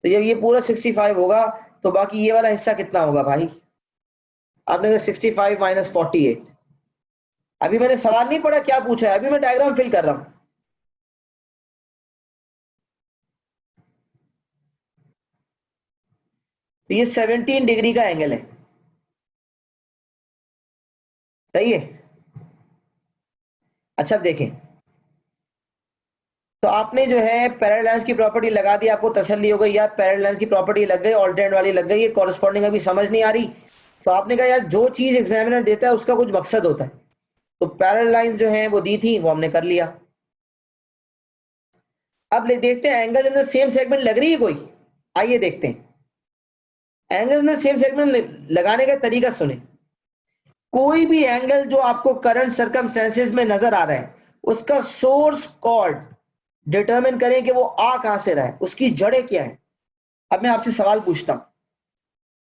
तो जब ये पूरा 65 होगा तो बाकी ये वाला हिस्सा कितना होगा भाई? आपने कहा 65 माइनस 48। अभी मैंने सवाल नहीं पढ़ा, क्या पूछा है, अभी मैं डायग्राम फिल कर रहा हूं। तो ये 17 डिग्री का एंगल है, सही है। अच्छा अब देखें, तो आपने जो है पैरेलल लाइंस की प्रॉपर्टी लगा दी, आपको तसल्ली हो गई यार पैरेलल लाइंस की प्रॉपर्टी लग गई, ऑल्टरनेट वाली लग गई, ये कॉरेस्पॉन्डिंग अभी समझ नहीं आ रही। तो आपने कहा यार जो चीज एग्जामिनर देता है उसका कुछ मकसद होता है। तो पैरेलल लाइंस जो है वो दी थी, वो हमने कर लिया। अब ले देखते हैं angle in the same segment लग रही है कोई। आइए देखते हैं angle in the same segment लगाने का तरीका सुने। कोई भी एंगल जो आपको करंट सर्कमस्टेंसेस में नजर आ रहा है, उसका सोर्स कॉर्ड डिटरमिन करें कि वो आ कहां से रहा है, उसकी जड़ें क्या है। अब मैं आपसे सवाल पूछता हूं,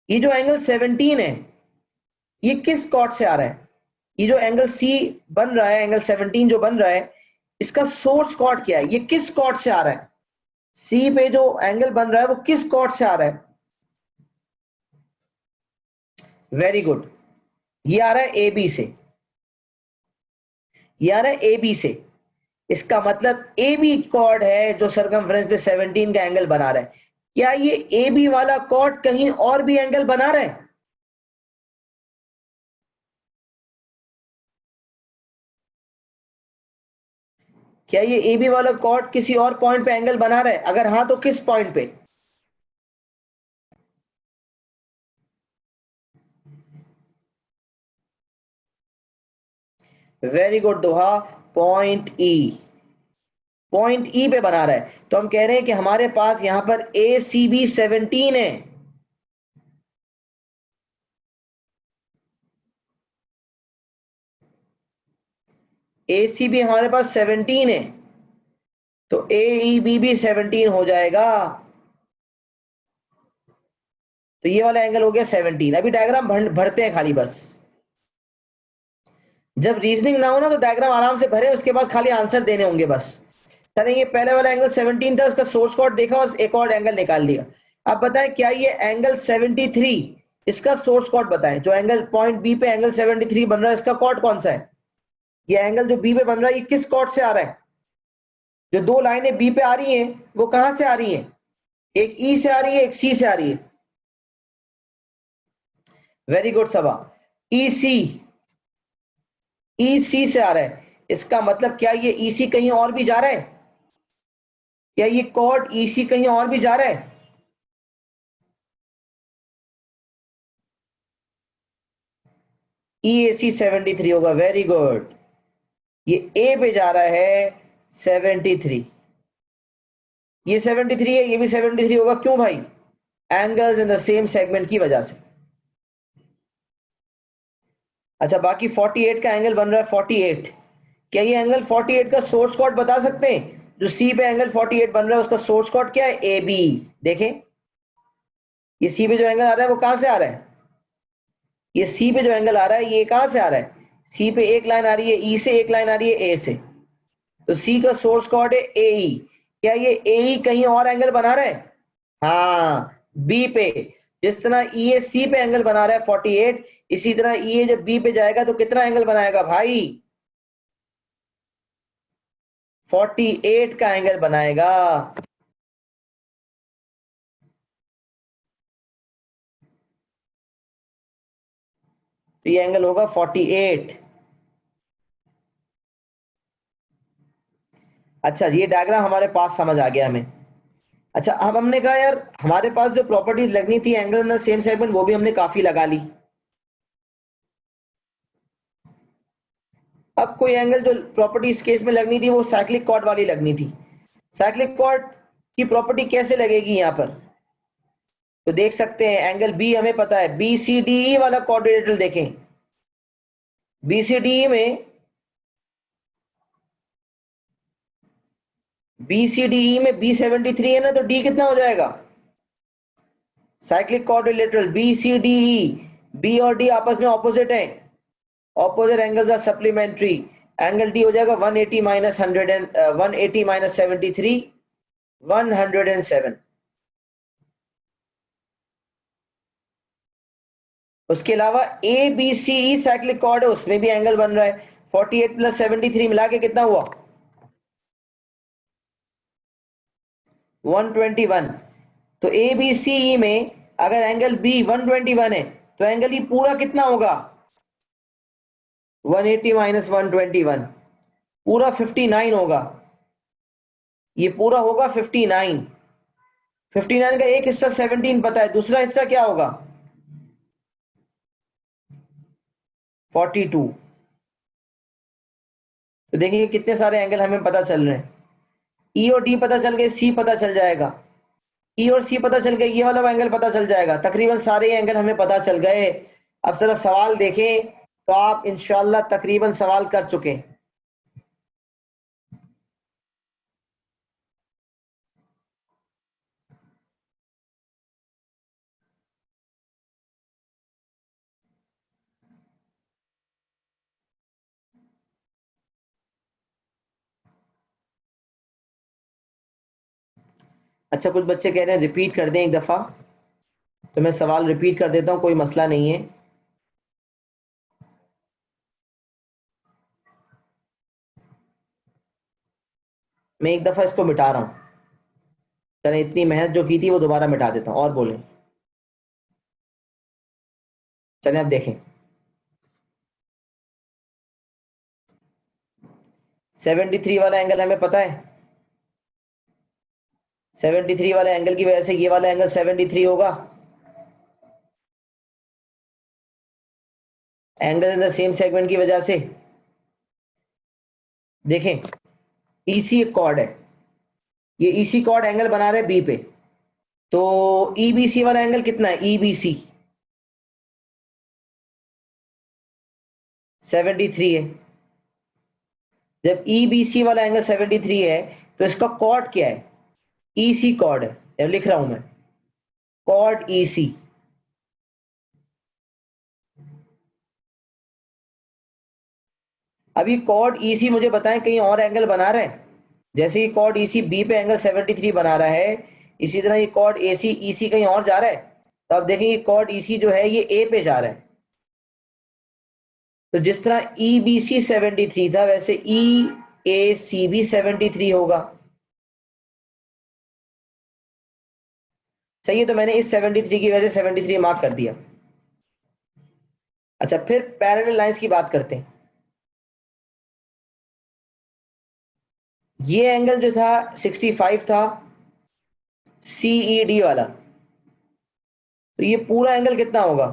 ये जो एंगल 17 है, ये किस कॉर्ड से आ रहा है? ये जो एंगल सी बन रहा है, एंगल 17 जो बन रहा है, इसका सोर्स कॉर्ड क्या है, ये किस कॉर्ड से आ रहा है? सी पे जो एंगल बन रहा है वो किस कॉर्ड से आ रहा है? वेरी गुड, ये आ रहा है ए बी से। ये आ रहा है ए बी से। इसका मतलब ए बी कॉर्ड है जो सरकमफ्रेंस पे 17 का एंगल बना रहा है। क्या ये ए बी वाला कॉर्ड कहीं और भी एंगल बना रहा है? क्या ये ए बी वाला कॉर्ड किसी और पॉइंट पे एंगल बना रहा है? अगर हाँ तो किस पॉइंट पे? वेरी गुड दोहा, पॉइंट ई। पॉइंट ई पे बना रहा है। तो हम कह रहे हैं कि हमारे पास यहां पर ए सी बी 17 है। ए सी भी हमारे पास 17 है, तो ए ई बी भी 17 हो जाएगा। तो ये वाला एंगल हो गया 17। अभी डायग्राम भरते हैं खाली बस। जब रीजनिंग ना हो ना तो डायग्राम आराम से भरे, उसके बाद खाली आंसर देने होंगे बस। सर ये पहले वाला एंगल 17 था, उसका सोर्स कोड देखा और एक और एंगल निकाल लिया। अब बताएं क्या ये एंगल 73, इसका सोर्स कोड बताएं। जो एंगल पॉइंट बी पे एंगल 73 बन रहा है, इसका कोड कौन सा है? ये एंगल जो बी पे बन रहा है, ये किस कोड से आ रहा है? जो दो लाइनें बी पे आ रही हैं वो कहां से आ रही हैं? एक ई से आ रही है, एक सी से आ रही है। वेरी गुड सबा। ई सी, ई सी से आ रहा है। इसका मतलब क्या ये ई सी कहीं और भी जा रहा है? क्या ये कोड ई सी कहीं और भी जा रहा है? ई ए सी 73 होगा। Very good. ये ए पे जा रहा है 73, ये 73 है, ये भी 73 होगा। क्यों भाई? Angles in the same segment की वजह से। अच्छा, बाकी 48 का एंगल बन रहा है 48। क्या ये एंगल 48 का सोर्स कोड बता सकते हैं? जो सी पे एंगल 48 बन रहा है उसका सोर्स कोड क्या है? A B. देखें, ये सी पे जो एंगल आ रहा है वो कहां से आ रहा है? ये सी पे जो एंगल आ रहा है ये कहां से आ रहा है? सी पे एक लाइन आ रही है ई से, एक लाइन आ रही है ए से। तो सी का सोर्स कोड है ए ई। क्या ये ए ई कहीं और एंगल बना रहा है? हाँ, बी पे। जिस तरह ई ए सी पे एंगल बना रहा है 48, इसी तरह ई ए जब बी पे जाएगा तो कितना एंगल बनाएगा भाई? 48 का एंगल बनाएगा। तो ये एंगल होगा 48। अच्छा, ये डायग्राम हमारे पास समझ आ गया हमें। अच्छा, अब हमने कहा यार हमारे पास जो प्रॉपर्टीज लगनी थी angle in the same segment, वो भी हमने काफी लगा ली। अब कोई एंगल जो प्रॉपर्टी इस केस में लगनी थी वो साइक्लिक कॉर्ड वाली लगनी थी। साइक्लिक कॉर्ड की प्रॉपर्टी कैसे लगेगी यहां पर? तो देख सकते हैं एंगल बी हमें पता है, बी सी डी ई वाला क्वाड्रिलेटरल देखें। बी सी डी ई में, बी सी डी ई में बी 73 है ना, तो डी कितना हो जाएगा? Cyclic quadrilateral B C D E, B और डी आपस में ऑपोजिट है, opposite angles are supplementary. Angle D हो जाएगा 180 माइनस 100 एंड 180 माइनस 73, 107। उसके अलावा A B C E cyclic chord है, उसमें भी एंगल बन रहा है। 48 प्लस 73 मिला के कितना हुआ? 121। तो ए बी सी ई में अगर एंगल बी 121 है तो एंगल ई पूरा कितना होगा? 180 माइनस 121, पूरा 59 होगा। ये पूरा होगा 59। 59 का एक हिस्सा 17 पता है, दूसरा हिस्सा क्या होगा? 42। तो देखिए कितने सारे एंगल हमें पता चल रहे हैं। ई और डी पता चल गए, सी पता चल जाएगा, ई और सी पता चल गए, ये वाला एंगल पता चल जाएगा। तकरीबन सारे एंगल हमें पता चल गए। अब जरा सवाल देखें तो आप इंशाल्लाह तकरीबन सवाल कर चुके हैं। अच्छा, कुछ बच्चे कह रहे हैं रिपीट कर दें एक दफा, तो मैं सवाल रिपीट कर देता हूं, कोई मसला नहीं है। मैं एक दफा इसको मिटा रहा हूं। चले, इतनी मेहनत जो की थी वो दोबारा मिटा देता हूं और बोलें। चले अब देखें, 73 वाला एंगल हमें पता है। 73 वाले एंगल की वजह से ये वाला एंगल 73 होगा। Angle in the same segment की वजह से देखें, ईसी एक कॉर्ड है, ये ईसी कॉर्ड एंगल बना रहे बी पे। तो ईबीसी वाला एंगल कितना है? ईबीसी 73 है। जब ईबीसी वाला एंगल 73 है तो इसका कॉड क्या है? ईसी कॉड है, लिख रहा हूं मैं, कॉड ईसी। अभी कॉड ईसी मुझे बताएं कहीं और एंगल बना रहा है? जैसे कि कॉड ईसी बी पे एंगल 73 बना रहा है, इसी तरह ये कॉड एसी ईसी कहीं और जा रहा है? तो आप देखेंगे कॉड ईसी जो है ये ए पे जा रहा है। तो जिस तरह ई बी सी 73 था वैसे ई ए सी भी 73 होगा। सही है, तो मैंने इस 73 की वजह से 73 मार्क कर दिया। अच्छा, फिर पैरेलल लाइंस की बात करते हैं। ये एंगल जो था 65 था, सीईडी वाला, तो ये पूरा एंगल कितना होगा?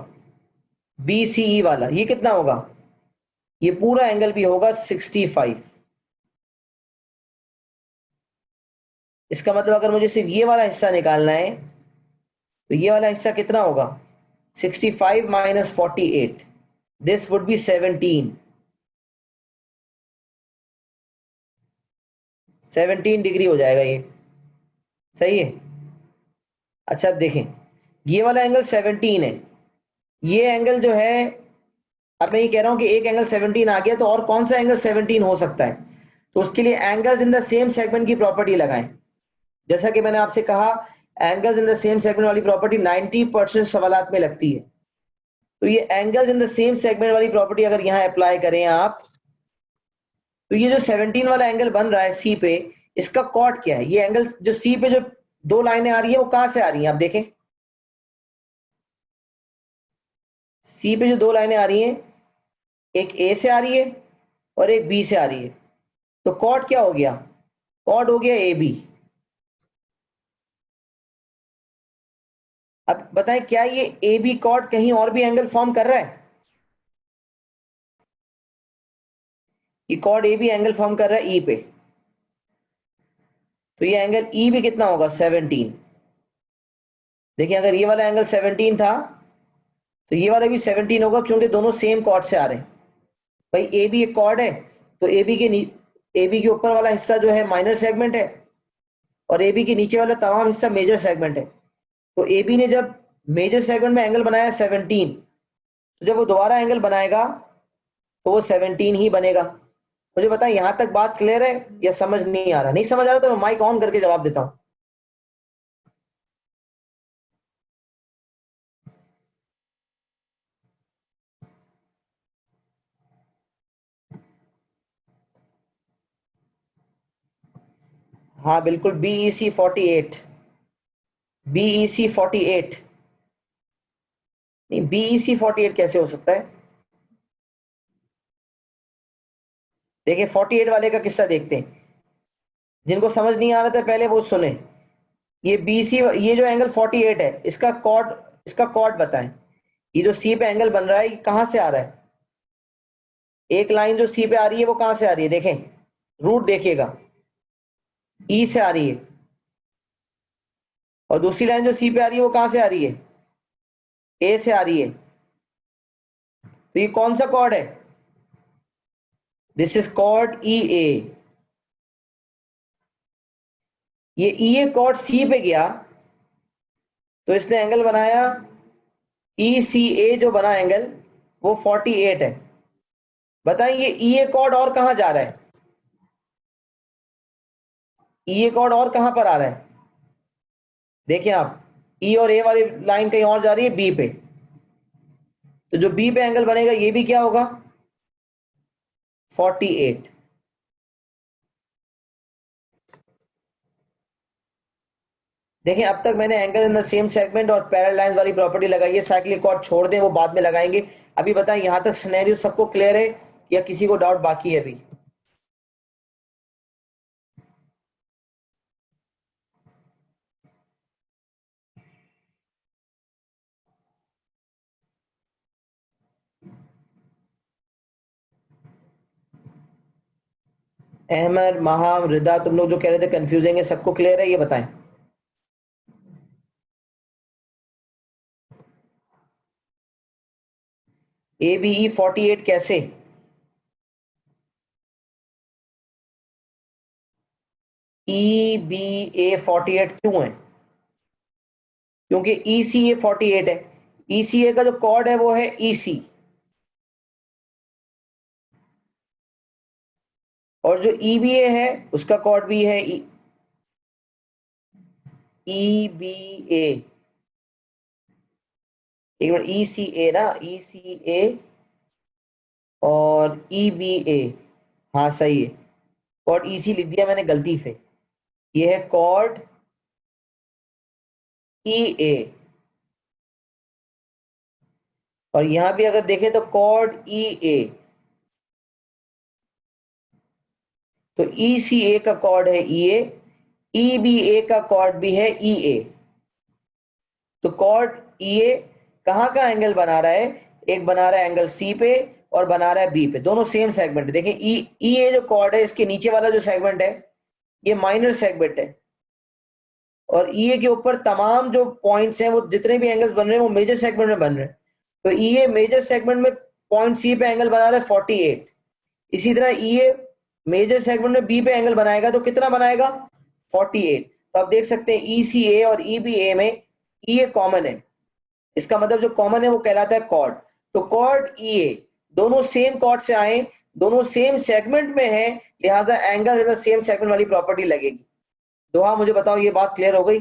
बीसीई वाला ये कितना होगा? ये पूरा एंगल भी होगा 65। इसका मतलब अगर मुझे सिर्फ ये वाला हिस्सा निकालना है तो ये वाला हिस्सा कितना होगा? 65 minus 48, this would be 17 degree हो जाएगा ये। सही है। अच्छा, अब देखें, ये वाला एंगल 17 है, ये एंगल जो है, अब मैं ये कह रहा हूं कि एक एंगल 17 आ गया तो और कौन सा एंगल 17 हो सकता है? तो उसके लिए angles in the same segment की प्रॉपर्टी लगाएं। जैसा कि मैंने आपसे कहा, angles in the same segment वाली प्रॉपर्टी 90% सवालात में लगती है। तो ये angles in the same segment वाली प्रॉपर्टी अगर यहां अप्लाई करें आप, तो ये जो 17 वाला एंगल बन रहा है सी पे, इसका कॉट क्या है? ये एंगल जो सी पे जो दो लाइनें आ रही है वो कहां से आ रही हैं? आप देखें, सी पे जो दो लाइनें आ रही हैं, एक ए से आ रही है और एक बी से आ रही है। तो कॉट क्या हो गया? कॉट हो गया ए बी। अब बताएं, क्या ये ए बी कॉट कहीं और भी एंगल फॉर्म कर रहा है? ये कॉट ए बी एंगल फॉर्म कर रहा है ई पे, तो ये एंगल ई भी कितना होगा? 17। देखिए, अगर ये वाला एंगल 17 था तो ये वाला भी 17 होगा, क्योंकि दोनों सेम कॉर्ड से आ रहे हैं। भाई ए बी एक कॉर्ड है, तो ए बी के ऊपर वाला हिस्सा जो है माइनर सेगमेंट है और ए बी के नीचे वाला तमाम हिस्सा मेजर सेगमेंट है। तो ए बी ने जब मेजर सेगमेंट में एंगल बनाया 17, तो जब वो दोबारा एंगल बनाएगा तो वो 17 ही बनेगा। मुझे बताएं, यहां तक बात क्लियर है या समझ नहीं आ रहा? नहीं समझ आ रहा तो मैं माइक ऑन करके जवाब देता हूं। हाँ बिल्कुल, बीईसी 48, बीईसी 48। नहीं, बीईसी 48 कैसे हो सकता है? देखिए, 48 वाले का किस्सा देखते हैं। जिनको समझ नहीं आ रहा था पहले वो सुने। ये बीसी, ये जो एंगल 48 है, इसका कॉड बताएं। ये जो सी पे एंगल बन रहा है, ये कहां से आ रहा है? एक लाइन जो सी पे आ रही है वो कहां से आ रही है? देखें, रूट देखिएगा, ई से आ रही है। और दूसरी लाइन जो सी पे आ रही है वो कहां से आ रही है? ए से आ रही है। तो ये कौन सा कॉर्ड है? दिस इज कॉर्ड ई ए। ये ई ए कॉर्ड सी पे गया तो इसने एंगल बनाया, ई सी ए जो बना एंगल वो 48 है। बताएं, ये ई ए कॉर्ड और कहां जा रहा है? ई ए कॉर्ड और कहां पर आ रहा है? देखिए आप, ई और ए वाली लाइन कहीं और जा रही है बी पे, तो जो बी पे एंगल बनेगा ये भी क्या होगा? 48। देखिए, अब तक मैंने angle in the same segment और पैरेलल लाइंस वाली प्रॉपर्टी लगाई है। साइक्लिक कॉर्ड छोड़ दें, वो बाद में लगाएंगे। अभी बताएं, यहां तक सिनेरियो सबको क्लियर है या किसी को डाउट बाकी है अभी? अहमद, महा, रिदा, तुम लोग जो कह रहे थे कंफ्यूजिंग है, सबको क्लियर है ये बताएं। ए बी ई 48 कैसे? EBA 48 क्यों है? क्योंकि ECA 48 है। ECA का जो कॉर्ड है वो है EC, और जो EBA है उसका कॉर्ड भी है EBA। एक मिनट, ECA ना, ECA और EBA, हाँ सही है, कॉर्ड EC लिख दिया मैंने गलती से, ये है कॉर्ड EA। और यहां भी अगर देखें तो कॉर्ड EA, तो ECA का कॉर्ड है EA, EBA का कॉर्ड भी है EA। तो कॉर्ड EA कहाँ का एंगल बना रहा है? एक बना रहा है एंगल C पे और बना रहा है B पे, दोनों सेम सेगमेंट है। देखें EA जो कॉर्ड है, इसके नीचे वाला जो सेगमेंट है ये माइनर सेगमेंट है, और EA के ऊपर तमाम जो पॉइंट्स हैं, वो जितने भी एंगल्स बन रहे हैं वो मेजर सेगमेंट में बन रहे हैं। तो EA मेजर सेगमेंट में पॉइंट C पे एंगल बना रहा है 48। इसी तरह EA मेजर सेगमेंट में B पे एंगल बनाएगा तो कितना बनाएगा? 48। तो आप देख सकते हैं ECA और EBA में EA कॉमन है, इसका मतलब जो कॉमन है वो कहलाता है कॉर्ड। तो कॉर्ड EA दोनों सेम कॉर्ड से आए, दोनों सेम सेगमेंट में है, लिहाजा angle in the same segment वाली प्रॉपर्टी लगेगी। दोहा मुझे बताओ, ये बात क्लियर हो गई?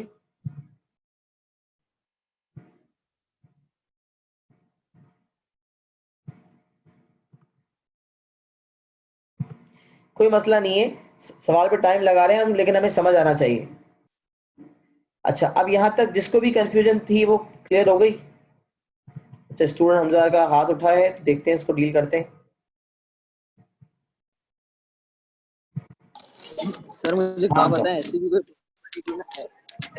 कोई मसला नहीं है, सवाल पे टाइम लगा रहे हैं हम, लेकिन हमें समझ आना चाहिए। अच्छा, अब यहां तक जिसको भी कंफ्यूजन थी वो क्लियर हो गई? अच्छा, स्टूडेंट हमजा का हाथ उठाया है, देखते हैं इसको डील करते हैं। सर मुझे एक हाँ बात बताओ। बताएं, ऐसी भी कोई प्रॉपर्टी थी ना,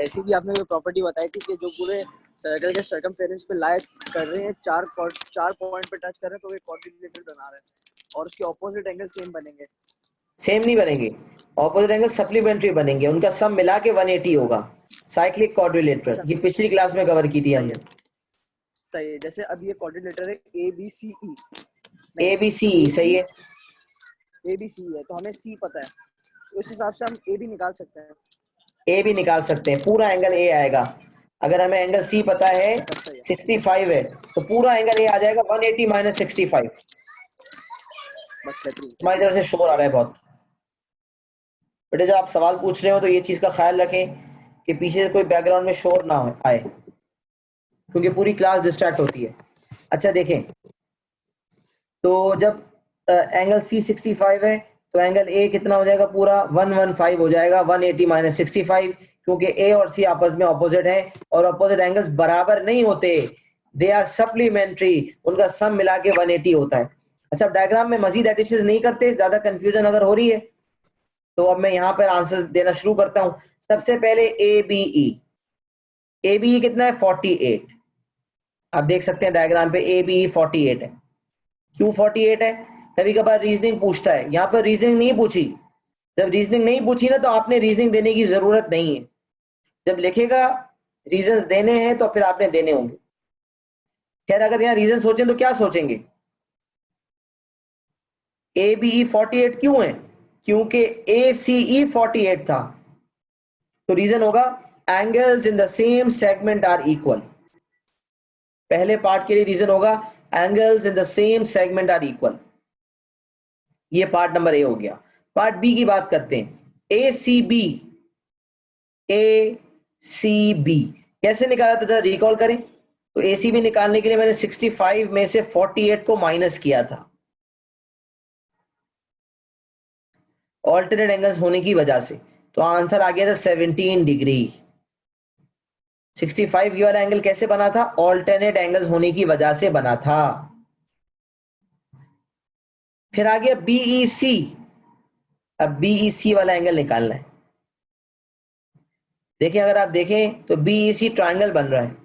ऐसी भी आपने कोई प्रॉपर्टी बताई थी कि जो पूरे सर्कल के सर्कमफेरेंस पे लाइट कर रहे हैं, चार पॉइंट पे टच कर रहे हैं तो वे क्वाड्रिलेटरल बना रहे हैं और उसके ऑपोजिट एंगल सेम बनेंगे। सेम नहीं बनेंगे, ऑपोजिट एंगल सप्लीमेंट्री बनेंगे, उनका सम मिला के 180 होगा। साइक्लिक क्वाड्रिलेटरल, अच्छा, ये पिछली क्लास में कवर की थी सही हमने। है, सही है। जैसे अब ये क्वाड्रिलेटरल है ABCE में, ABCE सही है, ABC है तो हमें C पता है, तो इस हिसाब से हम A भी निकाल सकते हैं। ए भी निकाल सकते हैं, पूरा एंगल ए आएगा। अगर हमें एंगल सी पता है बस सही है, 65 है, तो पूरा एंगल ए आ जाएगा 180 माइनस 65। बस बेहतरीन, हमारी ऐसी तरफ से बात शोर आ रहा है बहुत। बेटे जब आप सवाल पूछ रहे हो तो ये चीज का ख्याल रखें कि पीछे से कोई बैकग्राउंड में शोर ना हो आए, क्योंकि पूरी क्लास डिस्ट्रैक्ट होती है। अच्छा देखें, तो जब एंगल सी 65 है तो एंगल ए कितना हो जाएगा? पूरा 115 हो जाएगा, 180 माइनस 65, क्योंकि ए और सी आपस में ऑपोजिट है, और ऑपोजिट एंगल्स बराबर नहीं होते, दे आर सप्लीमेंट्री, उनका सम मिला के 180 होता है। अच्छा, डायग्राम में मजीद एडिशन नहीं करते, ज्यादा कंफ्यूजन अगर हो रही है तो अब मैं यहाँ पर आंसर देना शुरू करता हूँ। सबसे पहले ए बी ई कितना है? 48। आप देख सकते हैं डायग्राम पे ए बी ई 48 है। क्यों 48 है? कभी कभार रीजनिंग पूछता है, यहाँ पर रीजनिंग नहीं पूछी। जब रीजनिंग नहीं पूछी ना, तो आपने रीजनिंग देने की जरूरत नहीं है। जब लिखेगा रीजंस देने हैं तो फिर आपने देने होंगे। खैर, अगर यहाँ रीजन सोचें तो क्या सोचेंगे? ए बी ई 48 क्यों है? क्योंकि ए सी ई 48 था, तो रीजन होगा angles in the same segment are equal. पहले पार्ट के लिए रीजन होगा angles in the same segment are equal. ये पार्ट नंबर ए हो गया। पार्ट बी की बात करते हैं। ए सी बी, ए सी बी कैसे निकाला था, जरा रिकॉल करें। तो ए सी बी निकालने के लिए मैंने 65 में से 48 को माइनस किया था, ऑल्टरनेट एंगल्स होने की वजह से, तो आंसर आ गया था 17 डिग्री। 65 की वाला एंगल कैसे बना था? ऑल्टरनेट एंगल्स होने की वजह से बना था। फिर आ गया बीई सी। अब बीई सी वाला एंगल निकालना है। देखिए, अगर आप देखें तो बीई सी ट्राइंगल बन रहा है,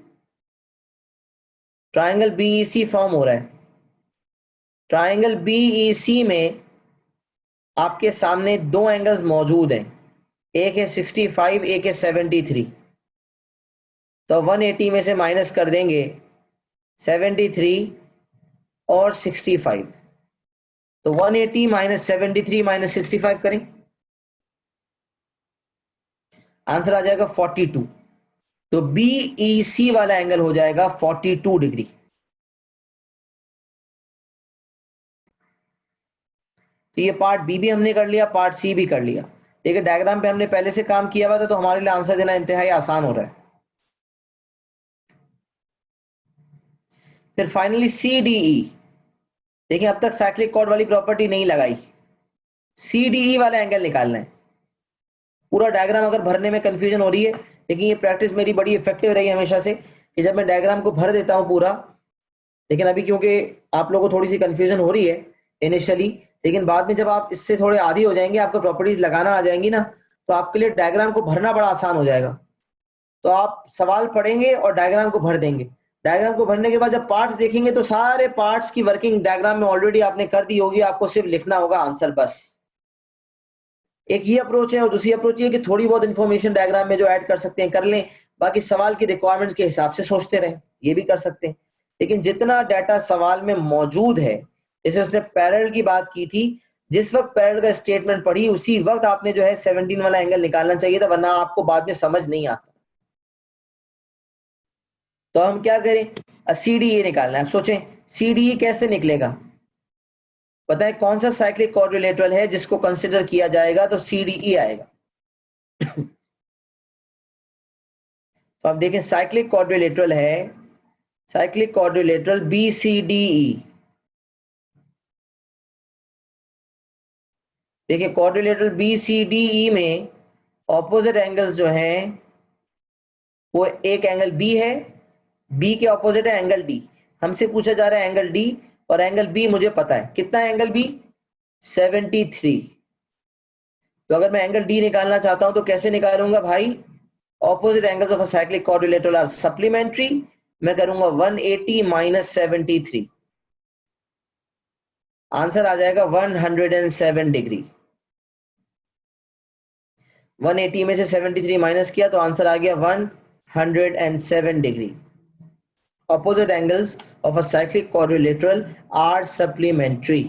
ट्राइंगल बीई सी फॉर्म हो रहा है। ट्राइंगल बीई सी में आपके सामने दो एंगल्स मौजूद हैं, एक है 65, एक है 73। तो 180 में से माइनस कर देंगे 73 और 65, तो 180 माइनस 73 माइनस 65 करें, आंसर आ जाएगा 42। तो BEC वाला एंगल हो जाएगा 42 डिग्री। तो ये पार्ट बी भी हमने कर लिया, पार्ट सी भी कर लिया। देखिए डायग्राम पे हमने पहले से काम किया हुआ था, तो हमारे लिए आंसर देना इंतहाई आसान हो रहा है। फिर फाइनली CDE। देखिए अब तक साइक्लिक कॉर्ड वाली प्रॉपर्टी नहीं लगाई, CDE वाला एंगल निकालना है। पूरा डायग्राम अगर भरने में कंफ्यूजन हो रही है, लेकिन ये प्रैक्टिस मेरी बड़ी इफेक्टिव रही है हमेशा से कि जब मैं डायग्राम को भर देता हूं पूरा, लेकिन अभी क्योंकि आप लोगों को थोड़ी सी कंफ्यूजन हो रही है इनिशियली, लेकिन बाद में जब आप इससे थोड़े आदी हो जाएंगे, आपको प्रॉपर्टीज लगाना आ जाएंगी ना, तो आपके लिए डायग्राम को भरना बड़ा आसान हो जाएगा। तो आप सवाल पढ़ेंगे और डायग्राम को भर देंगे। डायग्राम को भरने के बाद जब पार्ट्स देखेंगे तो सारे पार्ट्स की वर्किंग डायग्राम में ऑलरेडी आपने कर दी होगी, आपको सिर्फ लिखना होगा आंसर बस। एक ही अप्रोच है, और दूसरी अप्रोच ये कि थोड़ी बहुत इंफॉर्मेशन डायग्राम में जो ऐड कर सकते हैं कर लें, बाकी सवाल की रिक्वायरमेंट्स के हिसाब से सोचते रहें, ये भी कर सकते हैं। लेकिन जितना डाटा सवाल में मौजूद है, जैसे उसने पैरेलल की बात की थी, जिस वक्त पैरेलल का स्टेटमेंट पढ़ी उसी वक्त आपने जो है 17 वाला एंगल निकालना चाहिए था, वरना आपको बाद में समझ नहीं आता। तो हम क्या करें, CDE निकालना है। सोचें CDE कैसे निकलेगा, पता है कौन सा साइक्लिक क्वाड्रिलेटरल है जिसको कंसिडर किया जाएगा, तो CDE आएगा। तो आप देखें साइक्लिक क्वाड्रिलेटरल है, साइक्लिक क्वाड्रिलेटरल BCDE। देखिए क्वाड्रिलेटरल BCDE में ऑपोजिट एंगल्स जो हैं वो एक एंगल B है, B के ऑपोजिट है एंगल D। हमसे पूछा जा रहा है एंगल D, और एंगल B मुझे पता है कितना है एंगल B, 73। तो अगर मैं एंगल D निकालना चाहता हूं तो कैसे निकालूंगा भाई, opposite angles of a cyclic quadrilateral are supplementary, मैं करूंगा 180 माइनस 73, आंसर आ जाएगा 107 डिग्री। 180 में से 73 माइनस किया तो आंसर आ गया 107 degree. Opposite angles of a cyclic quadrilateral are supplementary.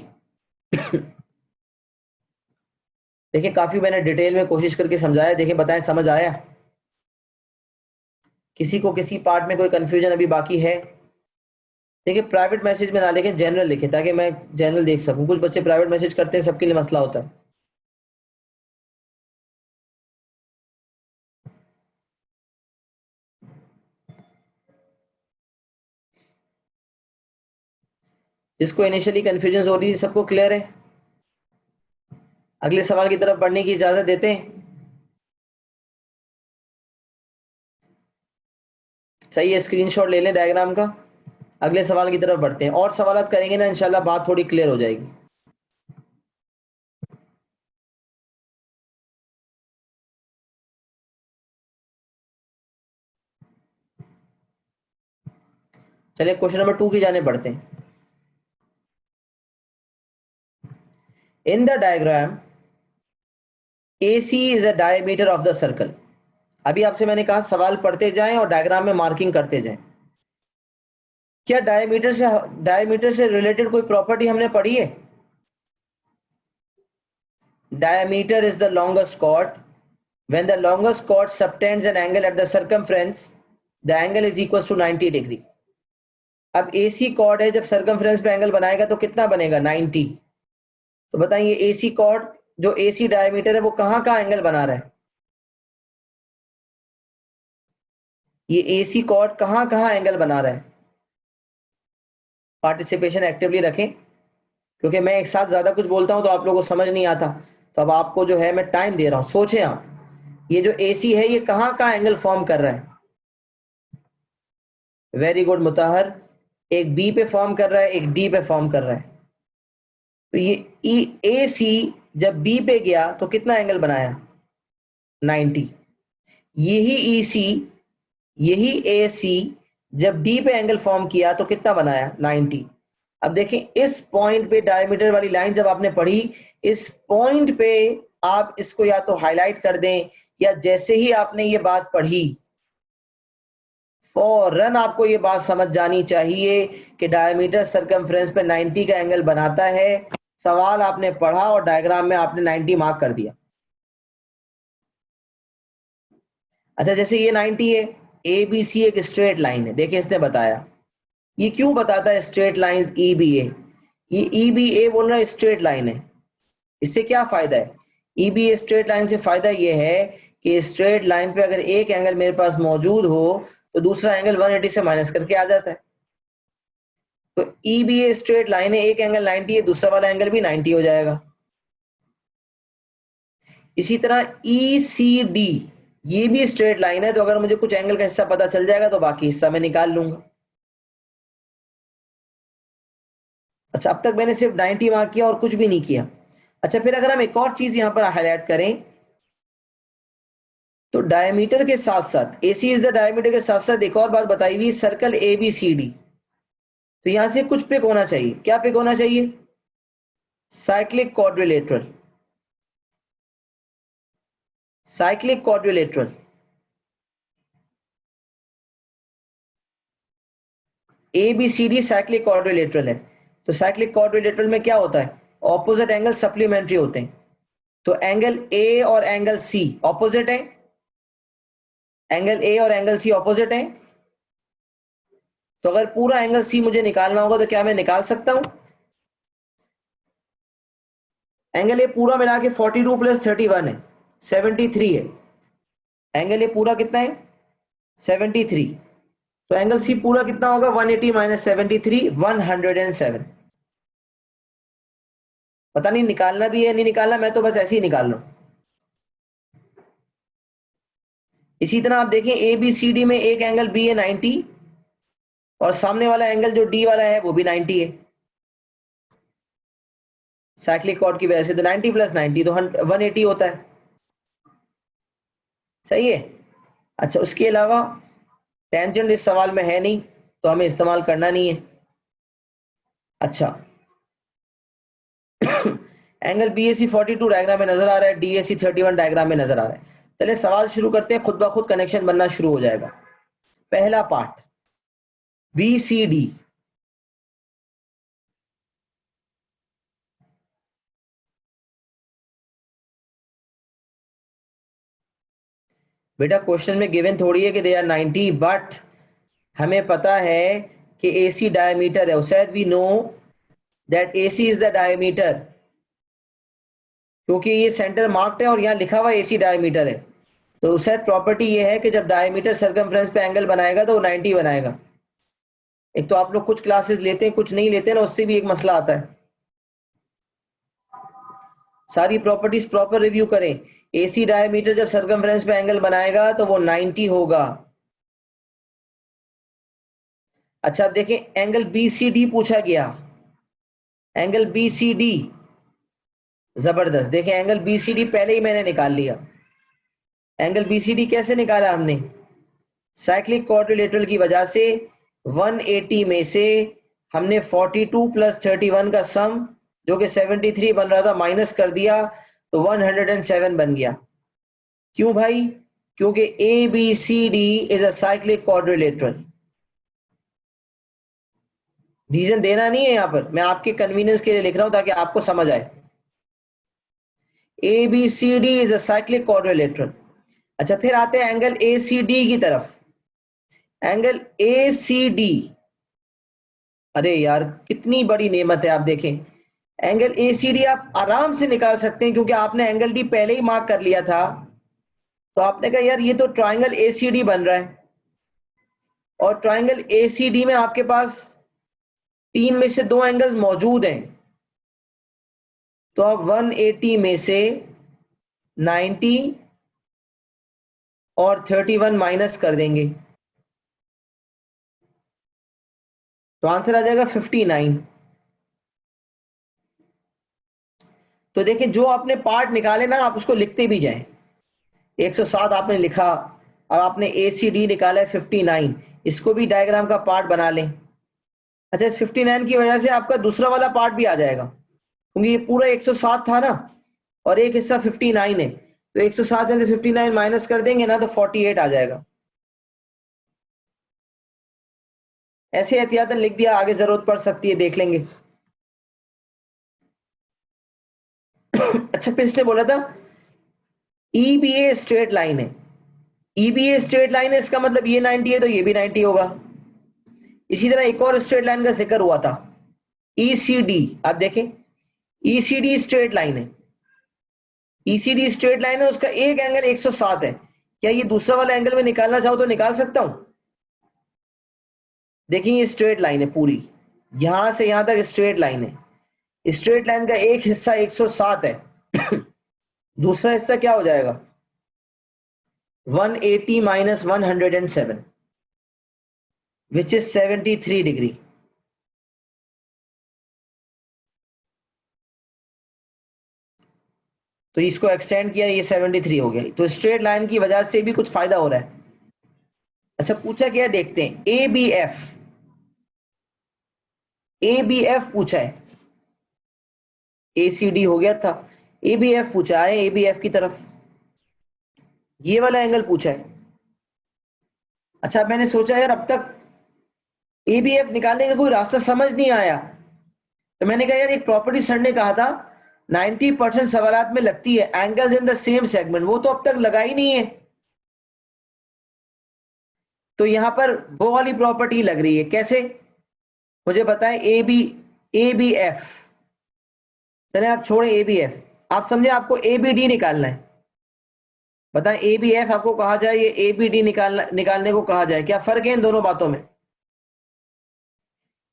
देखिए काफी मैंने डिटेल में कोशिश करके समझाया, देखिए बताएं समझ आया, किसी को किसी पार्ट में कोई कंफ्यूजन अभी बाकी है? देखिए प्राइवेट मैसेज में ना लिखें, जनरल लिखें ताकि मैं जनरल देख सकूं। कुछ बच्चे प्राइवेट मैसेज करते हैं, सबके लिए मसला होता है। जिसको इनिशियली कंफ्यूजन हो रही है सबको क्लियर है? अगले सवाल की तरफ बढ़ने की इजाजत देते हैं? सही है, स्क्रीनशॉट ले लें डायग्राम का। अगले सवाल की तरफ बढ़ते हैं, और सवाल करेंगे ना इंशाल्लाह बात थोड़ी क्लियर हो जाएगी। चलिए क्वेश्चन नंबर 2 की जाने बढ़ते हैं। इन the diagram AC is a diameter of the circle. अभी आपसे मैंने कहा सवाल पढ़ते जाएं और डायग्राम में मार्किंग करते जाएं। क्या डायमीटर से रिलेटेड कोई प्रॉपर्टी हमने पढ़ी है? Diameter is the longest chord. When the longest chord subtends an angle at the circumference, the angle is equals to 90 degree. अब AC chord है, जब circumference पे एंगल बनाएगा तो कितना बनेगा, 90। तो बताइए AC chord जो AC डायमीटर है वो कहाँ का एंगल बना रहा है, ये AC chord कहाँ कहाँ एंगल बना रहा है? पार्टिसिपेशन एक्टिवली रखें, क्योंकि मैं एक साथ ज्यादा कुछ बोलता हूं तो आप लोगों को समझ नहीं आता। तो अब आपको जो है मैं टाइम दे रहा हूं, सोचें आप ये जो AC है ये कहाँ का एंगल फॉर्म कर रहा है? वेरी गुड मुताहर, एक B पे फॉर्म कर रहा है, एक D पे फॉर्म कर रहा है। तो ये AC जब B पे गया तो कितना एंगल बनाया, 90। यही AC जब D पे एंगल फॉर्म किया तो कितना बनाया, 90। अब देखें इस पॉइंट पे डायमीटर वाली लाइन जब आपने पढ़ी, इस पॉइंट पे आप इसको या तो हाईलाइट कर दें, या जैसे ही आपने ये बात पढ़ी फौरन आपको ये बात समझ जानी चाहिए कि डायमीटर सरकमफ्रेंस पे 90 का एंगल बनाता है। सवाल आपने पढ़ा और डायग्राम में आपने 90 मार्क कर दिया। अच्छा जैसे ये 90 है, ए बी सी एक स्ट्रेट लाइन है, देखिए इसने बताया, ये क्यों बताता है स्ट्रेट लाइन ई बी ए, ये ई बी ए बोल रहा है स्ट्रेट लाइन है, इससे क्या फायदा है, E B A straight line से फायदा ये है कि स्ट्रेट लाइन पे अगर एक एंगल मेरे पास मौजूद हो तो दूसरा एंगल 180 से माइनस करके आ जाता है। तो E B A straight line है, एक एंगल 90 है, दूसरा वाला एंगल भी 90 हो जाएगा। इसी तरह ई सी डी ये भी स्ट्रेट लाइन है, तो अगर मुझे कुछ एंगल का हिस्सा पता चल जाएगा तो बाकी हिस्सा मैं निकाल लूंगा। अच्छा अब तक मैंने सिर्फ 90 मार्क किया और कुछ भी नहीं किया। अच्छा फिर अगर हम एक और चीज यहां पर हाईलाइट करें तो डायमीटर के साथ साथ, एसी इज द डायमीटर के साथ साथ एक और बात बताई हुई, circle A B C D, तो यहां से कुछ पिक होना चाहिए, क्या पिक होना चाहिए, cyclic quadrilateral, cyclic quadrilateral. A B C D cyclic quadrilateral है, तो साइक्लिक क्वाड्रिलेटरल में क्या होता है, ऑपोजिट एंगल सप्लीमेंट्री होते हैं, तो एंगल ए और एंगल सी ऑपोजिट है, एंगल ए और एंगल सी ऑपोजिट है, तो अगर पूरा एंगल सी मुझे निकालना होगा तो क्या मैं निकाल सकता हूं, एंगल ए पूरा मिला के 42 प्लस 31 है, 73 है, एंगल ए पूरा कितना है 73, तो एंगल सी पूरा कितना होगा 180 माइनस 73, 107। पता नहीं निकालना भी है नहीं निकालना, मैं तो बस ऐसे ही निकाल रहा हूं। इसी तरह आप देखें ए बी सी डी में एक एंगल बी है 90 और सामने वाला एंगल जो डी वाला है वो भी 90 है, साइक्लिक कॉर्ड की वजह से, तो 90 प्लस 90 तो 180 होता है, सही है। अच्छा उसके अलावा टेंजेंट इस सवाल में है नहीं तो हमें इस्तेमाल करना नहीं है। अच्छा एंगल बी ए सी 42 डायग्राम में नजर आ रहा है, डी ए सी 31 डायग्राम में नजर आ रहा है। चलिए सवाल शुरू करते हैं, खुद ब खुद कनेक्शन बनना शुरू हो जाएगा। पहला पार्ट बी सी डी, बेटा क्वेश्चन में गिवन थोड़ी है कि दे आर 90, बट हमें पता है कि AC डायमीटर है, शायद we know that AC is the diameter, क्योंकि ये सेंटर मार्क्ड है और यहाँ लिखा हुआ AC डायमीटर है, तो शायद प्रॉपर्टी ये है कि जब डायमीटर सर्कमफ्रेंस पे एंगल बनाएगा तो वो 90 बनाएगा। एक तो आप लोग कुछ क्लासेस लेते हैं कुछ नहीं लेते ना, उससे भी एक मसला आता है, सारी प्रॉपर्टीज प्रॉपर रिव्यू करें। AC डायमीटर जब सर्कमफ्रेंस पे एंगल बनाएगा तो वो 90 होगा। अच्छा अब देखें एंगल BCD पूछा गया, एंगल BCD जबरदस्त, देखें एंगल BCD पहले ही मैंने निकाल लिया। एंगल BCD कैसे निकाला हमने, साइक्लिक क्वाड्रिलेटरल की वजह से 180 में से हमने 42 प्लस 31 का सम जो कि 73 बन रहा था माइनस कर दिया तो 107 बन गया। क्यों भाई, क्योंकि ABCD is a cyclic quadrilateral. Reason देना नहीं है यहां पर, मैं आपके कन्वीनियंस के लिए लिख रहा हूं ताकि आपको समझ आए। ABCD is a cyclic quadrilateral. अच्छा फिर आते हैं एंगल ACD की तरफ, एंगल ACD, अरे यार कितनी बड़ी नेमत है, आप देखें एंगल ACD आप आराम से निकाल सकते हैं क्योंकि आपने एंगल D पहले ही मार्क कर लिया था, तो आपने कहा यार ये तो ट्राइंगल ACD बन रहा है, और ट्राइंगल ACD में आपके पास तीन में से दो एंगल्स मौजूद हैं, तो आप 180 में से 90 और 31 माइनस कर देंगे तो आंसर आ जाएगा 59। तो देखिए जो आपने पार्ट निकाले ना आप उसको लिखते भी जाएं, 107 आपने लिखा, अब आपने ACD निकाला है 59, इसको भी डायग्राम का पार्ट बना लें। अच्छा इस 59 की वजह से आपका दूसरा वाला पार्ट भी आ जाएगा, क्योंकि ये पूरा 107 था ना और एक हिस्सा 59 है, तो 107 में से 59 माइनस कर देंगे ना तो 48 आ जाएगा। ऐसे एहतियातन लिख दिया, आगे जरूरत पड़ सकती है देख लेंगे। अच्छा फिर इसने बोला था EBA स्ट्रेट लाइन है, EBA स्ट्रेट लाइन है, इसका मतलब ये 90 है तो ये भी 90 होगा। इसी तरह एक और स्ट्रेट लाइन का जिक्र हुआ था, ECD। आप देखें, ECD स्ट्रेट लाइन है, ECD स्ट्रेट लाइन है, उसका एक एंगल 107 है। क्या ये दूसरा वाला एंगल में निकालना चाहो तो निकाल सकता हूं? देखिए ये स्ट्रेट लाइन है पूरी, यहां से यहां तक स्ट्रेट लाइन है। स्ट्रेट लाइन का एक हिस्सा 107 है दूसरा हिस्सा क्या हो जाएगा? 180 माइनस 107 विच इज 73 डिग्री। तो इसको एक्सटेंड किया, ये 73 हो गया। तो स्ट्रेट लाइन की वजह से भी कुछ फायदा हो रहा है। अच्छा पूछा क्या, देखते हैं। ABF पूछा है, ACD हो गया था, ABF पूछा है, ABF की तरफ ये वाला एंगल पूछा है। अच्छा मैंने सोचा यार अब तक ABF निकालने का कोई रास्ता समझ नहीं आया, तो मैंने कहा यार एक प्रॉपर्टी सर ने कहा था 90% सवालात में लगती है, angles in the same segment, वो तो अब तक लगा ही नहीं है। तो यहां पर वो वाली प्रॉपर्टी लग रही है, कैसे मुझे बताएं? ABF, चले आप छोड़ें ABF, आप समझे आपको ABD निकालना है। बताएं ABF आपको कहा जाए, ये ABD निकालने को कहा जाए, क्या फर्क है इन दोनों बातों में?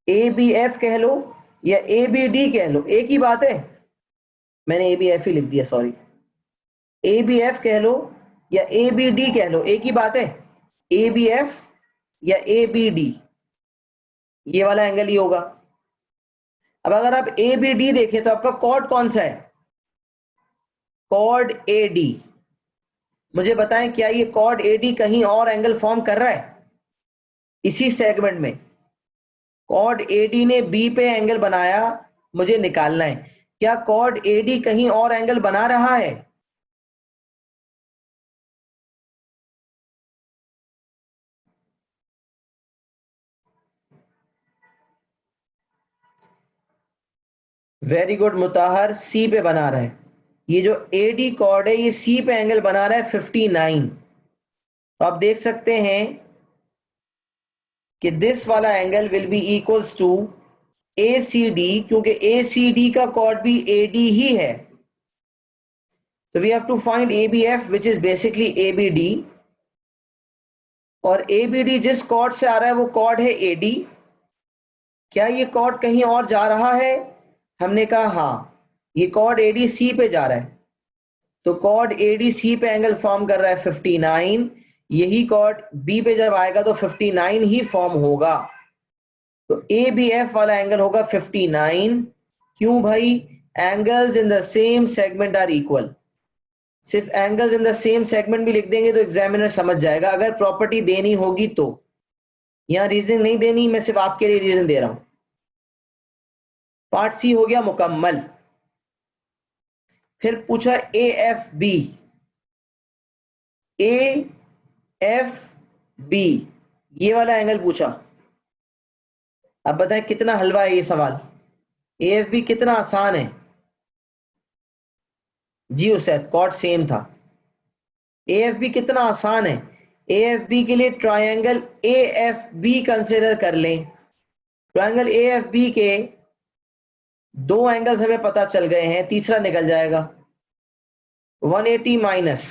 ABF कह लो या ABD कह लो, एक ही बात है। मैंने ABF ही लिख दिया, सॉरी। ABF कह लो या ABD कह लो, एक ही बात है। ABF या ABD, ये वाला एंगल ही होगा। अब अगर आप ABD देखें तो आपका कॉर्ड कौन सा है? Chord AD। मुझे बताएं क्या ये कॉर्ड AD कहीं और एंगल फॉर्म कर रहा है? इसी सेगमेंट में कॉर्ड AD ने B पे एंगल बनाया, मुझे निकालना है क्या कॉर्ड AD कहीं और एंगल बना रहा है? वेरी गुड मुताहर, सी पे बना रहा है। ये जो AD कॉर्ड है ये सी पे एंगल बना रहा है 59। तो आप देख सकते हैं कि दिस वाला angle will be equals to ACD, क्योंकि ACD का कॉर्ड भी AD ही है। तो we have to find ABF which is basically ABD, और ABD जिस कॉर्ड से आ रहा है वो कॉर्ड है AD। क्या ये कॉर्ड कहीं और जा रहा है? हमने कहा हाँ, ये कॉर्ड ADC पे जा रहा है। तो कॉर्ड ADC पे एंगल फॉर्म कर रहा है 59, यही कॉर्ड B पे जब आएगा तो 59 ही फॉर्म होगा। तो ABF वाला एंगल होगा 59। क्यों भाई? Angles in the same segment are equal. सिर्फ angles in the same segment भी लिख देंगे तो एग्जामिनर समझ जाएगा, अगर प्रॉपर्टी देनी होगी तो। यहां रीजन नहीं देनी, मैं सिर्फ आपके लिए रीजन दे रहा हूं। पार्ट सी हो गया मुकम्मल। फिर पूछा AFB, AFB ये वाला एंगल पूछा। अब बताएं कितना हलवा है ये सवाल। AFB कितना आसान है जी उस्ताद, कॉर्ड सेम था। AFB कितना आसान है। AFB के लिए ट्रायंगल AFB कंसिडर कर लें। ट्रायंगल AFB के दो एंगल्स हमें पता चल गए हैं, तीसरा निकल जाएगा। 180 माइनस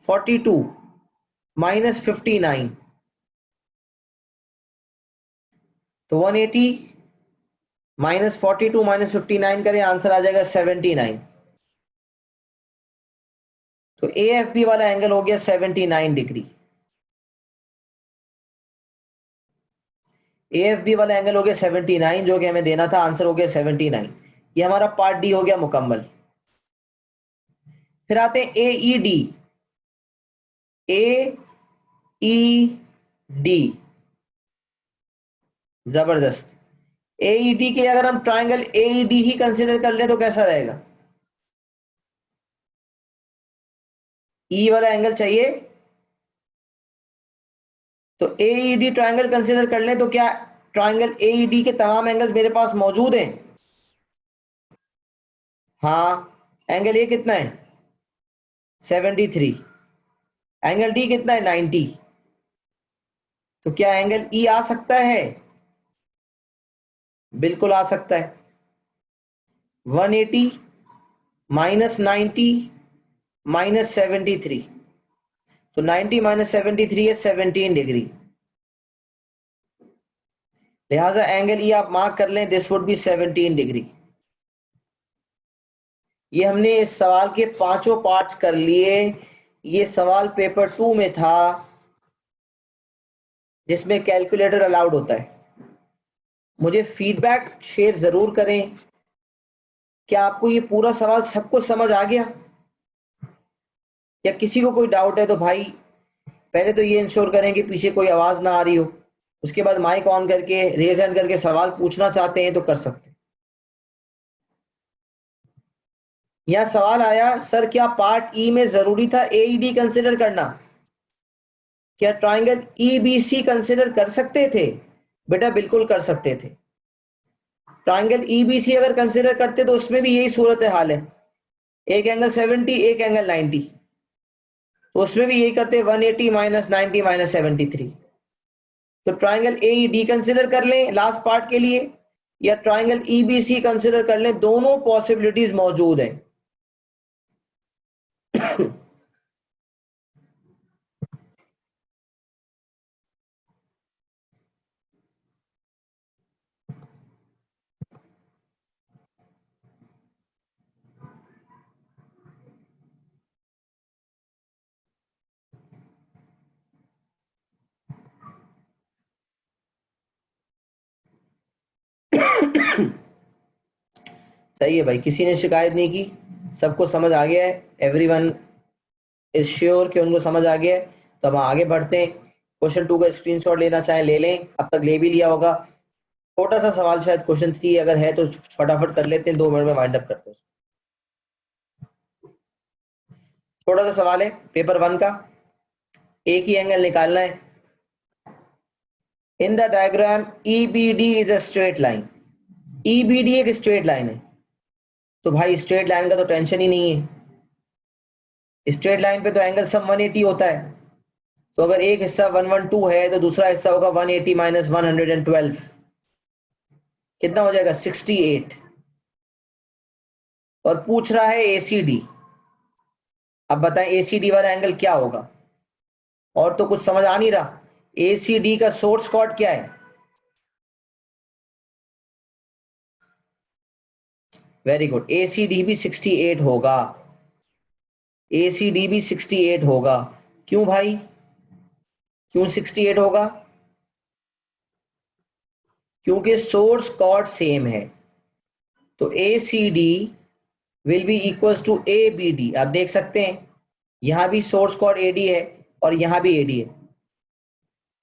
42 माइनस 59, तो 180 माइनस 42 माइनस 59 करें, आंसर आ जाएगा 79। तो AFB वाला एंगल हो गया 79 डिग्री। AFB वाला एंगल हो गया 79, जो कि हमें देना था, आंसर हो गया 79। ये हमारा पार्ट डी हो गया मुकम्मल। फिर आते हैं AED। AED जबरदस्त। AED के अगर हम ट्राइंगल AED ही कंसिडर कर ले तो कैसा रहेगा? E वाला एंगल चाहिए, तो AED ट्राइंगल कंसिडर कर ले तो क्या ट्राइंगल AED के तमाम एंगल्स मेरे पास मौजूद हैं? हाँ, एंगल ए कितना है? 73। एंगल डी कितना है 90, तो क्या एंगल ई आ सकता है? बिल्कुल आ सकता है। 180 माइनस 90 माइनस 73, तो 90 माइनस 73 है 17 डिग्री। लिहाजा एंगल ई आप मार्क कर लें, दिस वुड बी 17 डिग्री। ये हमने इस सवाल के पांचों पार्ट्स कर लिए। ये सवाल पेपर 2 में था जिसमें कैलकुलेटर अलाउड होता है। मुझे फीडबैक शेयर जरूर करें, क्या आपको ये पूरा सवाल सबको समझ आ गया, या किसी को कोई डाउट है तो भाई पहले तो ये इंश्योर करें कि पीछे कोई आवाज ना आ रही हो, उसके बाद माइक ऑन करके रेज हैंड करके सवाल पूछना चाहते हैं तो कर सकते हैं। यह सवाल आया, सर क्या पार्ट ई में जरूरी था एईडी कंसिडर करना? क्या ट्राइंगल ईबीसी कंसिडर कर सकते थे? बेटा बिल्कुल कर सकते थे। ट्राइंगल ईबीसी अगर कंसिडर करते तो उसमें भी यही सूरत हाल है, एक एंगल 70 एक एंगल 90, तो उसमें भी यही करते 180 माइनस 90 माइनस 73। तो ट्राइंगल एईडी कंसिडर कर लें लास्ट पार्ट के लिए, या ट्राइंगल ईबीसी कंसिडर कर लें, दोनों पॉसिबिलिटीज मौजूद हैं। सही है भाई, किसी ने शिकायत नहीं की, सबको समझ आ गया है, एवरीवन इज श्योर कि उनको समझ आ गया है। तो अब आगे बढ़ते हैं, क्वेश्चन 2 का स्क्रीनशॉट लेना चाहे ले लें, अब तक ले भी लिया होगा। छोटा सा सवाल शायद क्वेश्चन 3 अगर है तो फटाफट कर लेते हैं, 2 मिनट में वाइंड अप करते हैं। छोटा सा सवाल है पेपर 1 का, एक ही एंगल निकालना है। इन the diagram EBD is a straight line, EBD एक स्ट्रेट लाइन है, तो भाई स्ट्रेट लाइन का तो टेंशन ही नहीं है, स्ट्रेट लाइन पे तो एंगल सम 180 होता है। तो अगर एक हिस्सा 112 है तो दूसरा हिस्सा होगा 180 माइनस 112, कितना हो जाएगा 68। और पूछ रहा है ACD, अब बताएं ACD वाला एंगल क्या होगा, और तो कुछ समझ आ नहीं रहा। ACD का सोर्स कॉर्ड क्या है? वेरी गुड, ACD भी 68 होगा, ACD भी 68 होगा। क्यों भाई, क्यों 68 होगा? क्योंकि सोर्स कॉर्ड सेम है, तो ACD will be equals to ABD। आप देख सकते हैं यहां भी सोर्स कॉर्ड AD है और यहां भी AD है,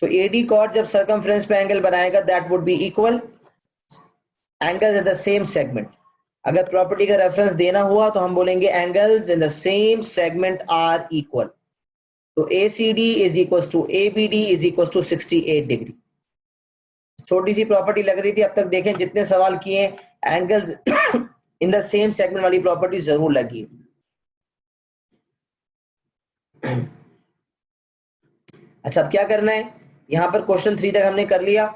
तो AD कॉर्ड जब सर्कमफ्रेंस पे एंगल बनाएगा that would be equal angles in the same segment. अगर प्रॉपर्टी का रेफरेंस देना हुआ तो हम बोलेंगे angles in the same segment are equal, तो ACD is equal to ABD is equal to 68 degree. छोटी सी प्रॉपर्टी लग रही थी, अब तक देखें जितने सवाल किए angles in the same segment वाली प्रॉपर्टी जरूर लगी। अच्छा अब क्या करना है, यहां पर क्वेश्चन 3 तक हमने कर लिया।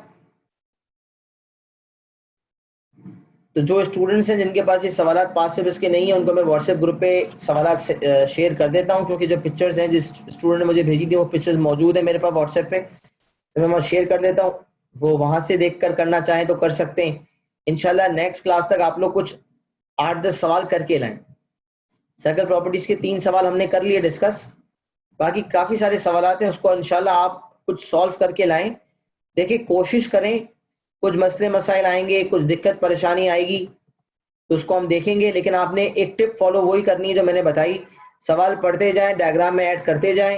तो जो स्टूडेंट्स हैं जिनके पास ये सवाल पास पेपर्स के नहीं है उनको मैं व्हाट्सएप ग्रुप पे सवाल शेयर कर देता हूं, क्योंकि जो पिक्चर्स हैं जिस स्टूडेंट ने मुझे भेजी थी वो पिक्चर्स मौजूद है मेरे पास व्हाट्सएप पे, तो मैं वहाँ शेयर कर देता हूँ, वो वहां से देख कर करना चाहें तो कर सकते हैं। इंशाल्लाह नेक्स्ट क्लास तक आप लोग कुछ 8-10 सवाल करके लाएं। सर्कल प्रॉपर्टीज के 3 सवाल हमने कर लिए डिस्कस, बाकी काफी सारे सवाल हैं उसको इंशाल्लाह आप कुछ सॉल्व करके लाएं। देखिए कोशिश करें, कुछ मसले मसाइल आएंगे, कुछ दिक्कत परेशानी आएगी तो उसको हम देखेंगे, लेकिन आपने एक टिप फॉलो वही करनी है जो मैंने बताई, सवाल पढ़ते जाएं, डायग्राम में ऐड करते जाएं,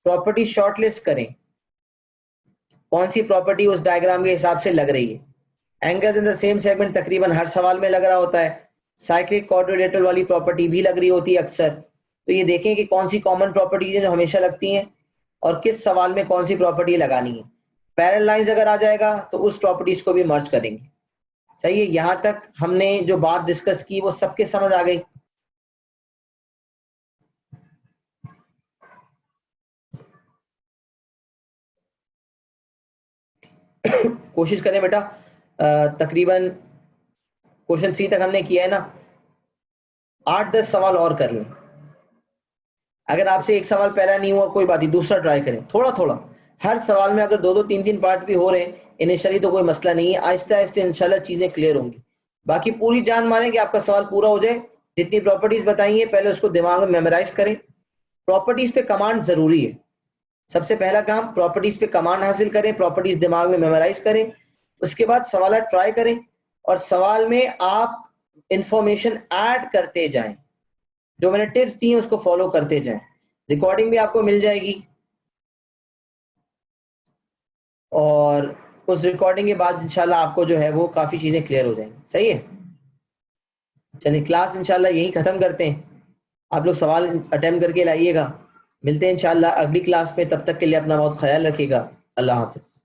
प्रॉपर्टी शॉर्टलिस्ट करें, कौन सी प्रॉपर्टी उस डायग्राम के हिसाब से लग रही है। Angles in the same segment तकरीबन हर सवाल में लग रहा होता है, साइक्लिक क्वाड्रिलेटरल वाली प्रॉपर्टी भी लग रही होती है अक्सर, तो ये देखें कि कौन सी कॉमन प्रॉपर्टीज है जो हमेशा लगती हैं और किस सवाल में कौन सी प्रॉपर्टी लगानी है। पैरेलल लाइंस अगर आ जाएगा तो उस प्रॉपर्टीज को भी मर्ज करेंगे। सही है, यहां तक हमने जो बात डिस्कस की वो सबके समझ आ गई। कोशिश करें बेटा, तकरीबन क्वेश्चन 3 तक हमने किया है ना, 8-10 सवाल और कर लें। अगर आपसे एक सवाल पहला नहीं हुआ कोई बात नहीं, दूसरा ट्राई करें, थोड़ा थोड़ा हर सवाल में अगर 2-2 3-3 पार्ट भी हो रहे हैं इनिशियली तो कोई मसला नहीं है, आहिस्ता आहिस्ता इंशाल्लाह चीजें क्लियर होंगी। बाकी पूरी जान मारें कि आपका सवाल पूरा हो जाए। जितनी प्रॉपर्टीज बताई है पहले उसको दिमाग में मेमोराइज करें। प्रॉपर्टीज पे कमांड जरूरी है, सबसे पहला काम प्रॉपर्टीज पे कमांड हासिल करें, प्रॉपर्टीज दिमाग में मेमोराइज करें। उसके बाद सवाल ट्राई करें और सवाल में आप इंफॉर्मेशन ऐड करते जाएं, जो मैंने टिप्स दी हैं उसको फॉलो करते जाएं। रिकॉर्डिंग भी आपको मिल जाएगी और उस रिकॉर्डिंग के बाद इंशाल्लाह आपको जो है वो काफी चीजें क्लियर हो जाएंगी। सही है, चलिए क्लास इंशाल्लाह यही खत्म करते हैं। आप लोग सवाल अटेम्प्ट करके लाइएगा। मिलते हैं इंशाल्लाह अगली क्लास में, तब तक के लिए अपना बहुत ख्याल रखिएगा। अल्लाह हाफिज।